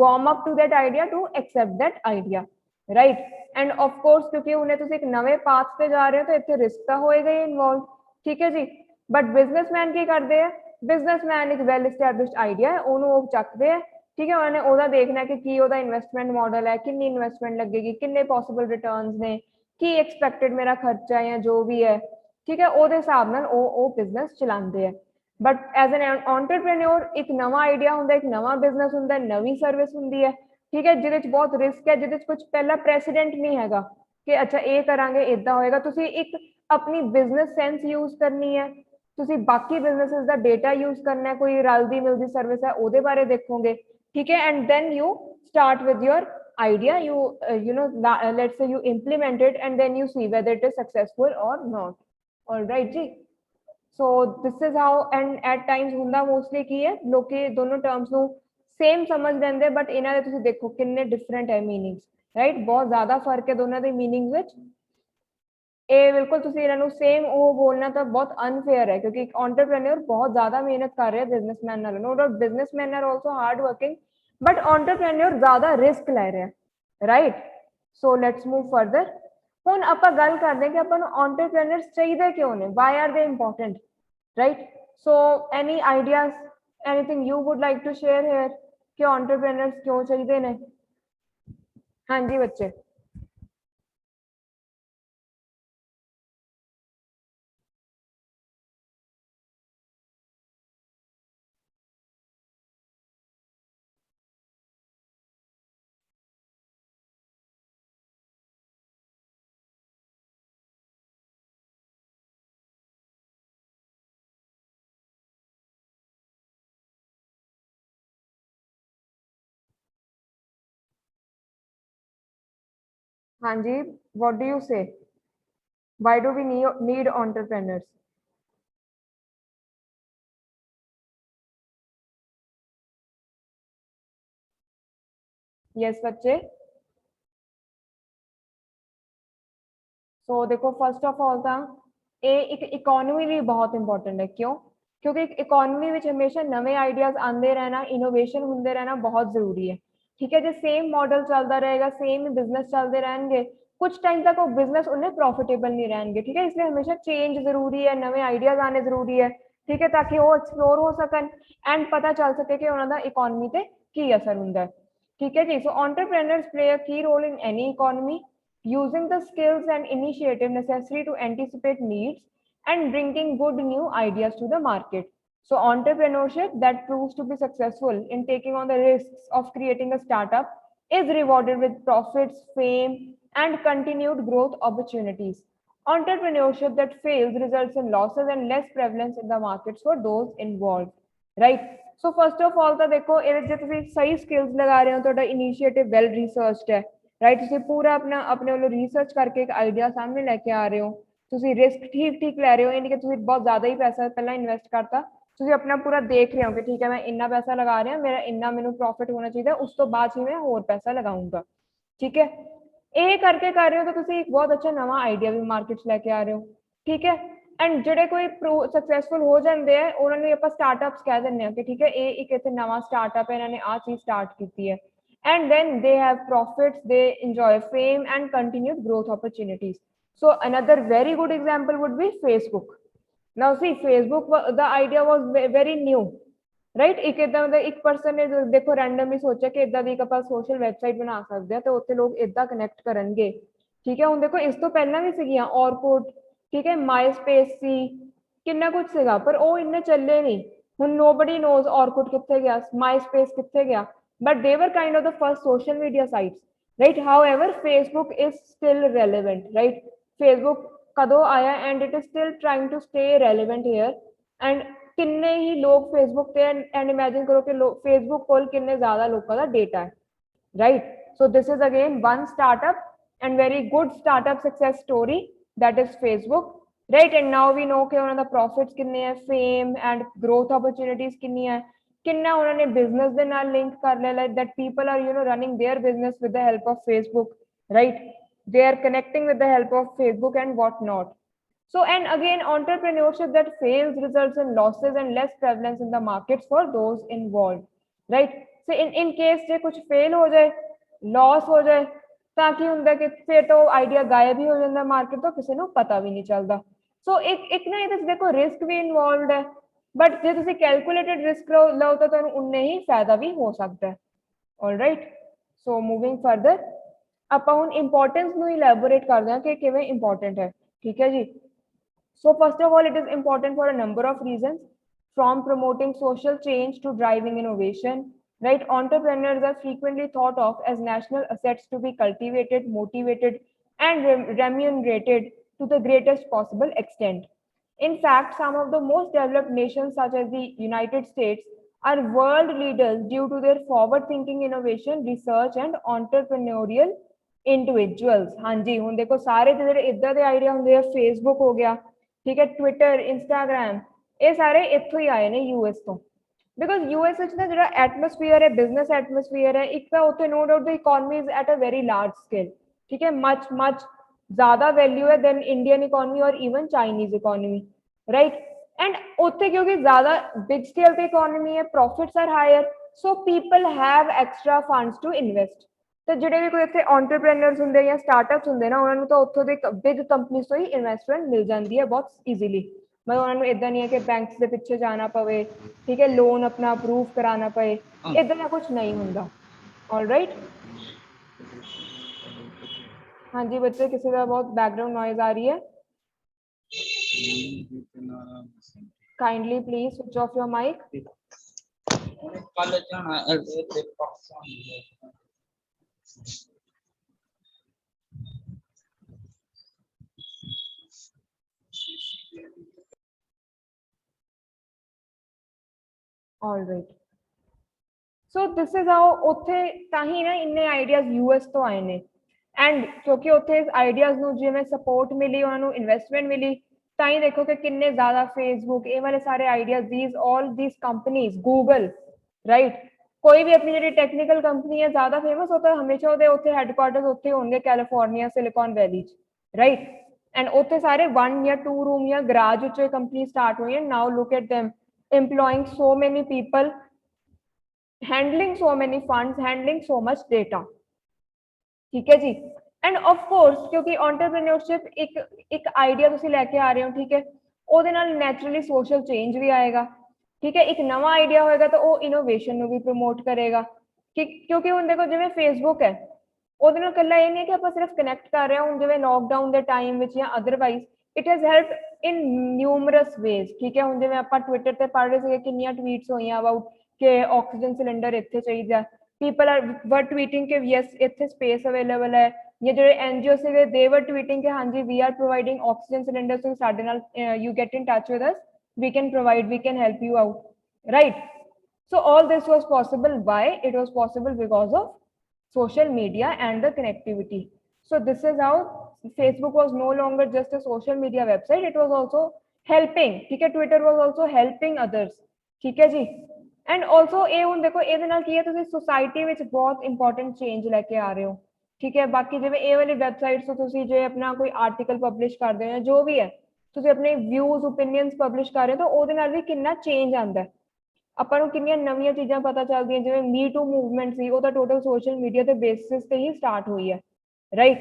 warm up to that idea, to accept that idea, right? And of course क्योंकि उन्हें तुसी एक नवे path पे जा रहे हो तो इत्थे risk तो होएगा ही involve, ठीक है जी। but businessman की करते हैं, businessman एक well established idea है ਉਹਨੂੰ ਉਹ ਚੱਕਦੇ ਹੈ, ठीक है, उन्होंने ओदा देखना है कि की ओदा इन्वेस्टमेंट मॉडल है, कितनी इन्वेस्टमेंट लगेगी, कितने पॉसिबल रिटर्न्स ने, की एक्सपेक्टेड मेरा खर्चा है या जो भी है, ठीक है, ओदे हिसाब नाल ओ बिजनेस चलाते हैं। बट एज एन एंटरप्रेन्योर एक नवा आइडिया हुंदा, एक नवा बिजनेस हुंदा, नवी सर्विस हुंदी है, ठीक है, जिहदे च बहुत रिस्क है, जिहदे च कुछ पहला प्रेसिडेंट नहीं हैगा कि अच्छा ये करांगे इदां होएगा। तुसीं एक अपनी बिजनेस सेंस यूज करनी है, तुसीं बाकी बिजनेसेस दा डेटा यूज करना है, कोई रलदी मिलदी सर्विस है ओदे बारे देखोगे, ठीक है, and then you start with your idea, let's say you implement it and then you see whether it is successful or not. All right जी. So this is how, and at times ਹੁੰਦਾ mostly ਕੀ ਹੈ, ਲੋਕੀ ਦੋਨੋਂ terms ਨੂੰ same ਸਮਝ ਲੈਂਦੇ, but ਇਹਨਾਂ ਦੇ ਤੁਸੀਂ ਦੇਖੋ ਕਿੰਨੇ different ਹੈ meanings, right? ਬਹੁਤ ਜ਼ਿਆਦਾ ਫਰਕ ਹੈ ਦੋਨਾਂ ਦੇ meanings ਵਿੱਚ। ਇਹ ਬਿਲਕੁਲ ਤੁਸੀਂ ਇਹਨਾਂ ਨੂੰ ਸੇਮ ਉਹ ਬੋਲਣਾ ਤਾਂ ਬਹੁਤ ਅਨਫੇਅਰ ਹੈ, ਕਿਉਂਕਿ ਇੱਕ entrepreneur ਬਹੁਤ ਜ਼ਿਆਦਾ ਮਿਹਨਤ ਕਰ ਰਿਹਾ ਬਿਜ਼ਨਸਮੈਨ ਨਾਲੋਂ। No doubt businessmen are also hard working, but entrepreneur ਜ਼ਿਆਦਾ ਰਿਸਕ ਲੈ ਰਿਹਾ, right? So let's move further. ਹੁਣ ਆਪਾਂ ਗੱਲ ਕਰਦੇ ਹਾਂ ਕਿ ਆਪਾਂ ਨੂੰ entrepreneurs ਚਾਹੀਦੇ ਕਿਉਂ ਨੇ, why are they important, right? So any ideas, anything you would like to share here ਕਿ entrepreneurs ਕਿਉਂ ਚਾਹੀਦੇ ਨੇ? ਹਾਂਜੀ ਬੱਚੇ। Hanji, what do you say? Why do we need entrepreneurs? Yes, बच्चे। So देखो first of all ਤਾਂ ਇਹ ਇੱਕ economy ਵੀ ਬਹੁਤ important ਹੈ। ਕਿਉਂ? ਕਿਉਂਕਿ ਇੱਕ economy ਵਿੱਚ ਹਮੇਸ਼ਾ ਨਵੇਂ ideas ਆਉਂਦੇ ਰਹਿਣਾ, innovation ਹੁੰਦੇ ਰਹਿਣਾ ਬਹੁਤ ਜ਼ਰੂਰੀ ਹੈ। ਠੀਕ ਹੈ, ਜੇ same model ਚੱਲਦਾ ਰਹੇਗਾ, same business ਚੱਲਦੇ ਰਹਿਣਗੇ, ਕੁਝ ਟਾਈਮ ਤੱਕ ਉਹ business ਉਹਨੇ profitable ਨਹੀਂ ਰਹਿਣਗੇ। ਠੀਕ ਹੈ, ਇਸ ਲਈ ਹਮੇਸ਼ਾ change ਜ਼ਰੂਰੀ ਹੈ, ਨਵੇਂ ideas ਆਣੇ ਜ਼ਰੂਰੀ ਹੈ। ਠੀਕ ਹੈ, ਤਾਂ ਕਿ ਉਹ explore ਹੋ ਸਕਣ and ਪਤਾ ਚੱਲ ਸਕੇ ਕਿ ਉਹਨਾਂ ਦਾ economy ਤੇ ਕੀ ਅਸਰ ਹੁੰਦਾ ਹੈ। ਠੀਕ ਹੈ ਜੀ, so entrepreneurs play a key role in any economy, using the skills and initiative necessary to anticipate needs and bringing good new ideas to the market. So entrepreneurship that proves to be successful in taking on the risks of creating a startup is rewarded with profits, fame, and continued growth opportunities. Entrepreneurship that fails results in losses and less prevalence in the markets for those involved, right? So first of all ਤਾਂ ਦੇਖੋ ਇਹਦੇ ਜੇ ਤੁਸੀਂ ਸਹੀ skills ਲਗਾ ਰਹੇ ਹੋ, ਤੁਹਾਡਾ initiative well researched ਹੈ, ਰਾਈਟ? ਤੁਸੀਂ ਪੂਰਾ ਆਪਣਾ ਆਪਣੇ ਵੱਲੋਂ ਰਿਸਰਚ ਕਰਕੇ ਇੱਕ ਆਈਡੀਆ ਸਾਹਮਣੇ ਲੈ ਕੇ ਆ ਰਹੇ ਹੋ, ਤੁਸੀਂ ਰਿਸਕ ਠੀਕ ਠੀਕ ਲੈ ਰਹੇ ਹੋ, ਇਹ ਨਹੀਂ ਕਿ ਤੁਸੀਂ ਬਹੁਤ ਜ਼ਿਆਦਾ ਹੀ ਪੈਸਾ ਪਹਿਲਾਂ ਇਨਵੈਸਟ ਕਰਤਾ। ਤੁਸੀਂ ਆਪਣਾ ਪੂਰਾ ਦੇਖ ਰਹੇ ਹੋ ਕਿ ਠੀਕ ਹੈ ਮੈਂ ਇੰਨਾ ਪੈਸਾ ਲਗਾ ਰਿਹਾ, ਮੇਰਾ ਇੰਨਾ ਮੈਨੂੰ ਪ੍ਰੋਫਿਟ ਹੋਣਾ ਚਾਹੀਦਾ, ਉਸ ਤੋਂ ਬਾਅਦ ਹੀ ਮੈਂ ਹੋਰ ਪੈਸਾ ਲਗਾਊਂਗਾ। ਠੀਕ ਹੈ, ਇਹ ਕਰਕੇ ਕਰ ਰਹੇ ਹੋ ਤਾਂ ਤੁਸੀਂ ਇੱਕ ਬਹੁਤ ਅੱਛਾ ਨਵਾਂ ਆਈਡੀਆ ਵੀ ਮਾਰਕੀਟ 'ਚ ਲੈ ਕੇ ਆ ਰਹੇ ਹੋ। ਠੀਕ ਹੈ, ਐਂਡ ਜਿਹੜੇ ਕੋਈ ਸਕਸੈਸਫੁਲ ਹੋ ਜਾਂਦੇ ਆ ਉਹਨਾਂ ਨੂੰ ਆਪਾਂ ਸਟਾਰਟਅਪਸ ਕਹਿ ਦਿੰਦੇ ਹਾਂ ਕਿ ਠੀਕ ਹੈ ਇਹ ਇੱਕ ਇੱਥੇ ਨਵਾਂ ਸਟਾਰਟਅਪ ਹੈ, ਇਹਨਾਂ ਨੇ ਆਹ ਚੀਜ਼ ਸਟਾਰਟ ਕੀਤੀ ਹੈ। And then they have profits, they enjoy fame and continued growth opportunities. So another very good example would be Facebook. Now see, Facebook, the idea was very new, right? ਇੱਕ ਇਦਾਂ ਦਾ ਇੱਕ ਪਰਸਨ ਨੇ ਦੇਖੋ randomly ਸੋਚਿਆ ਕਿ ਇਦਾਂ ਦੀ ਇੱਕ ਆਪਾਂ ਸੋਸ਼ਲ ਵੈਬਸਾਈਟ ਬਣਾ ਸਕਦੇ ਆ ਤੇ ਉੱਥੇ ਲੋਕ ਇਦਾਂ ਕਨੈਕਟ ਕਰਨਗੇ। ਠੀਕ ਹੈ, ਹੁਣ ਦੇਖੋ ਇਸ ਤੋਂ ਪਹਿਲਾਂ ਵੀ ਸੀਗੀਆਂ ਔਰਕੁਟ, ਠੀਕ ਹੈ, ਮਾਈਸਪੇਸ ਸੀ, ਕਿੰਨਾ ਕੁਝ ਸੀਗਾ, ਪਰ ਉਹ ਇੰਨੇ ਚੱਲੇ ਨਹੀਂ। ਹੁਣ nobody knows ਔਰਕੁਟ ਕਿੱਥੇ ਗਿਆ, ਮਾਈਸਪੇਸ ਕਿੱਥੇ ਗਿਆ, but they were kind of the first social media sites, right? However, Facebook is still relevant, right? Facebook kado aaya and it is still trying to stay relevant here, and kinne hi log Facebook te, and imagine karo ki Facebook kol kinne zyada loka da data hai, right? So this is again one startup and very good startup success story, that is Facebook, right? And now we know कि उन्होंने profits कितने हैं, fame and growth opportunities कितनी है, कितना उन्होंने business दे नाल link कर लिया, like that people are running their business with the help of Facebook, right? They are connecting with the help of Facebook and what not. So and again entrepreneurship that fails results in losses and less prevalence in the markets for those involved, right? So in case जे कुछ fail हो जाए, loss हो जाए, ਤਾਂ ਕੀ ਹੁੰਦਾ ਕਿ ਫਿਰ ਤਾਂ ਆਈਡੀਆ ਗਾਇਬ ਹੀ ਹੋ ਜਾਂਦਾ ਮਾਰਕੀਟ ਤੋਂ, ਕਿਸੇ ਨੂੰ ਪਤਾ ਵੀ ਨਹੀਂ ਚੱਲਦਾ। ਸੋ ਇੱਕ ਨਾ ਇਹਦੇ ਦੇਖੋ ਰਿਸਕ ਵੀ ਇਨਵੋਲਵਡ ਹੈ, ਬਟ ਜੇ ਤੁਸੀਂ ਕੈਲਕੂਲੇਟਡ ਰਿਸਕ ਲਓ ਤਾਂ ਤੁਹਾਨੂੰ ਉਨੇ ਹੀ ਫਾਇਦਾ ਵੀ ਹੋ ਸਕਦਾ ਹੈ। ਆਲਰਾਈਟ, ਸੋ ਮੂਵਿੰਗ ਫਰਦਰ ਆਪਾਂ ਹੁਣ ਇੰਪੋਰਟੈਂਸ ਨੂੰ ਇਲੈਬੋਰੇਟ ਕਰਦੇ ਹਾਂ ਕਿ ਕਿਵੇਂ ਇੰਪੋਰਟੈਂਟ ਹੈ। ਠੀਕ ਹੈ ਜੀ, so first of all it is important for a number of reasons, from promoting social change to driving innovation, right? Entrepreneurs are frequently thought of as national assets to be cultivated, motivated, and remunerated to the greatest possible extent. In fact, some of the most developed nations, such as the United States, are world leaders due to their forward thinking innovation research and entrepreneurial individuals। हाँ जी, हुण देखो सारे ਜਿਹੜੇ इदां ਦੇ idea ਹੁੰਦੇ ਆ, Facebook हो गया, ठीक है, ट्विटर, इंस्टाग्राम, ये सारे इत्थों ही आए ने यूएस ਤੋਂ। बिकॉज यूएस ਵਿੱਚ ਨਾ ਜਿਹੜਾ ਐਟਮੋਸਫੀਅਰ ਹੈ, ਬਿਜ਼ਨਸ ਐਟਮੋਸਫੀਅਰ ਹੈ, ਇੱਕ ਤਾਂ ਉੱਥੇ no doubt the economy is at a very large scale, ठीक है, मच ज्यादा वैल्यू है देन इंडियन इकोनॉमी और even Chinese economy, right. And उत्थे क्योंकि ज्यादा बिग स्केल पे इकोनॉमी है, profits are higher, so people have extra funds to invest. तो ਜਿਹੜੇ ਵੀ ਕੋਈ ਇੱਥੇ ਐਂਟਰਪ੍ਰੈਨਰਸ ਹੁੰਦੇ ਜਾਂ ਸਟਾਰਟਅਪਸ ਹੁੰਦੇ ਨਾ, ਉਹਨਾਂ ਨੂੰ ਤਾਂ ਉੱਥੋਂ ਦੇ ਬਿਗ ਕੰਪਨੀਜ਼ ਤੋਂ ਹੀ ਇਨਵੈਸਟਮੈਂਟ ਮਿਲ ਜਾਂਦੀ ਹੈ ਬਹੁਤ ਈਜ਼ੀਲੀ। मतलब उन्होंने इदा नहीं है कि बैंक्स के पिछे जाना पवे, ठीक है, लोन अपना अप्रूव कराना पे, इदा का कुछ नहीं होंगे। ऑलराइट, हाँ जी बच्चे, किसी का बहुत बैकग्राउंड नॉइज आ रही है, kindly please switch off your mic. All right, so this is how ਉੱਥੇ ਤਾਂ ਹੀ ਨਾ ਇੰਨੇ ਆਈਡੀਆਜ਼ ਯੂਐਸ ਤੋਂ ਆਏ ਨੇ। ਐਂਡ ਕਿਉਂਕਿ ਉੱਥੇ ਆਈਡੀਆਜ਼ ਨੂੰ ਜਿਵੇਂ ਸਪੋਰਟ ਮਿਲੀ, ਉਹਨਾਂ ਨੂੰ ਇਨਵੈਸਟਮੈਂਟ ਮਿਲੀ, ਤਾਂ ਹੀ ਦੇਖੋ ਕਿ ਕਿੰਨੇ ਜ਼ਿਆਦਾ ਫੇਸਬੁੱਕ, ਇਹ ਵਾਲੇ ਸਾਰੇ ideas, these all these companies, Google, right, ਕੋਈ ਵੀ ਆਪਣੀ ਜਿਹੜੀ ਟੈਕਨੀਕਲ ਕੰਪਨੀ ਹੈ ਜ਼ਿਆਦਾ ਫੇਮਸ ਹੋ ਤਾਂ ਹਮੇਸ਼ਾ ਉਹਦੇ ਉੱਥੇ ਹੈਡਕੁਆਰਟਰਸ ਉੱਥੇ ਹੋਣਗੇ ਕੈਲੀਫੋਰਨੀਆ, ਸਿਲਿਕਨ ਵੈਲੀ ਚ, ਰਾਈਟ। ਐਂਡ ਉੱਥੇ ਸਾਰੇ 1 ਜਾਂ 2 ਰੂਮ ਜਾਂ ਗਰਾਜ ਵਿੱਚ ਇਹ ਕੰਪਨੀ ਸਟਾਰਟ ਹੋਈ ਹੈ। Now look at them employing so many people, handling so many funds, handling so much data, ठीक है जी। एंड ऑफ कोर्स क्योंकि एंटरप्रेन्योरशिप एक आइडिया तुसी लेके आ रहे हो, ठीक है, ਉਹਦੇ ਨਾਲ ਨੈਚੁਰਲੀ ਸੋਸ਼ਲ ਚੇਂਜ ਵੀ ਆਏਗਾ, ਠੀਕ ਹੈ, ਇੱਕ ਨਵਾਂ ਆਈਡੀਆ ਹੋਏਗਾ ਤਾਂ ਉਹ ਇਨੋਵੇਸ਼ਨ ਨੂੰ ਵੀ ਪ੍ਰਮੋਟ ਕਰੇਗਾ, ਕਿਉਂਕਿ ਹੁਣ ਦੇਖੋ ਜਿਵੇਂ ਫੇਸਬੁੱਕ ਹੈ, ਉਹਦੇ ਨਾਲ ਇਕੱਲਾ ਇਹ ਨਹੀਂ ਕਿ ਆਪਾਂ ਸਿਰਫ ਕਨੈਕਟ ਕਰ ਰਹੇ ਹਾਂ, ਹੁਣ ਜਿਵੇਂ ਲੋਕਡਾਊਨ ਦੇ ਟਾਈਮ ਵਿੱਚ ਜਾਂ otherwise it has helped in numerous ways, ਠੀਕ ਹੈ। ਹੁਣ ਜਿਵੇਂ ਆਪਾਂ ਟਵਿੱਟਰ ਤੇ ਪੜ੍ਹ ਰਹੇ ਸੀਗੇ, ਕਿੰਨੀਆਂ ਟਵੀਟਸ ਹੋਈਆਂ ਅਬਾਊਟ ਕਿ ਆਕਸੀਜਨ ਸਿਲੰਡਰ ਇੱਥੇ ਚਾਹੀਦਾ, people were tweeting कि yes ਇੱਥੇ space available ਹੈ, ਜਾਂ ਜਿਹੜੇ NGO ਸੀਗੇ they were tweeting कि ਹਾਂਜੀ we are providing oxygen cylinders, so ਸਾਡੇ ਨਾਲ you get in touch with us, we can provide, we can help you out, right? So all this was possible. Why it was possible? Because of social media and the connectivity. So this is how Facebook was no longer just a social media website, it was also helping, ठीक है, Twitter was also helping others, ठीक है जी। And also ये हूँ देखो ये की है, तुसी सोसाइटी में बहुत इंपॉर्टेंट चेंज लेके आ रहे हो, ठीक है। बाकी जिवें ये वाली वैबसाइट तो तुसी जो अपना कोई आर्टिकल पब्लिश करते हो या जो भी है, तुसी अपने व्यूज ओपीनियंस पब्लिश कर रहे हो, तो ਉਹਦੇ ਨਾਲ ਵੀ ਕਿੰਨਾ ਚੇਂਜ ਆਂਦਾ ਹੈ, ਆਪਾਂ ਨੂੰ ਕਿੰਨੀਆਂ ਨਵੀਆਂ ਚੀਜ਼ਾਂ ਪਤਾ ਚੱਲਦੀਆਂ। ਜਿਵੇਂ ਮੀ ਟੂ ਮੂਵਮੈਂਟ ਸੀ, ਉਹ ਤਾਂ ਟੋਟਲ ਸੋਸ਼ਲ ਮੀਡੀਆ ਦੇ ਬੇਸਿਸ ਤੇ ਹੀ ਸਟਾਰਟ ਹੋਈ ਹੈ, ਰਾਈਟ।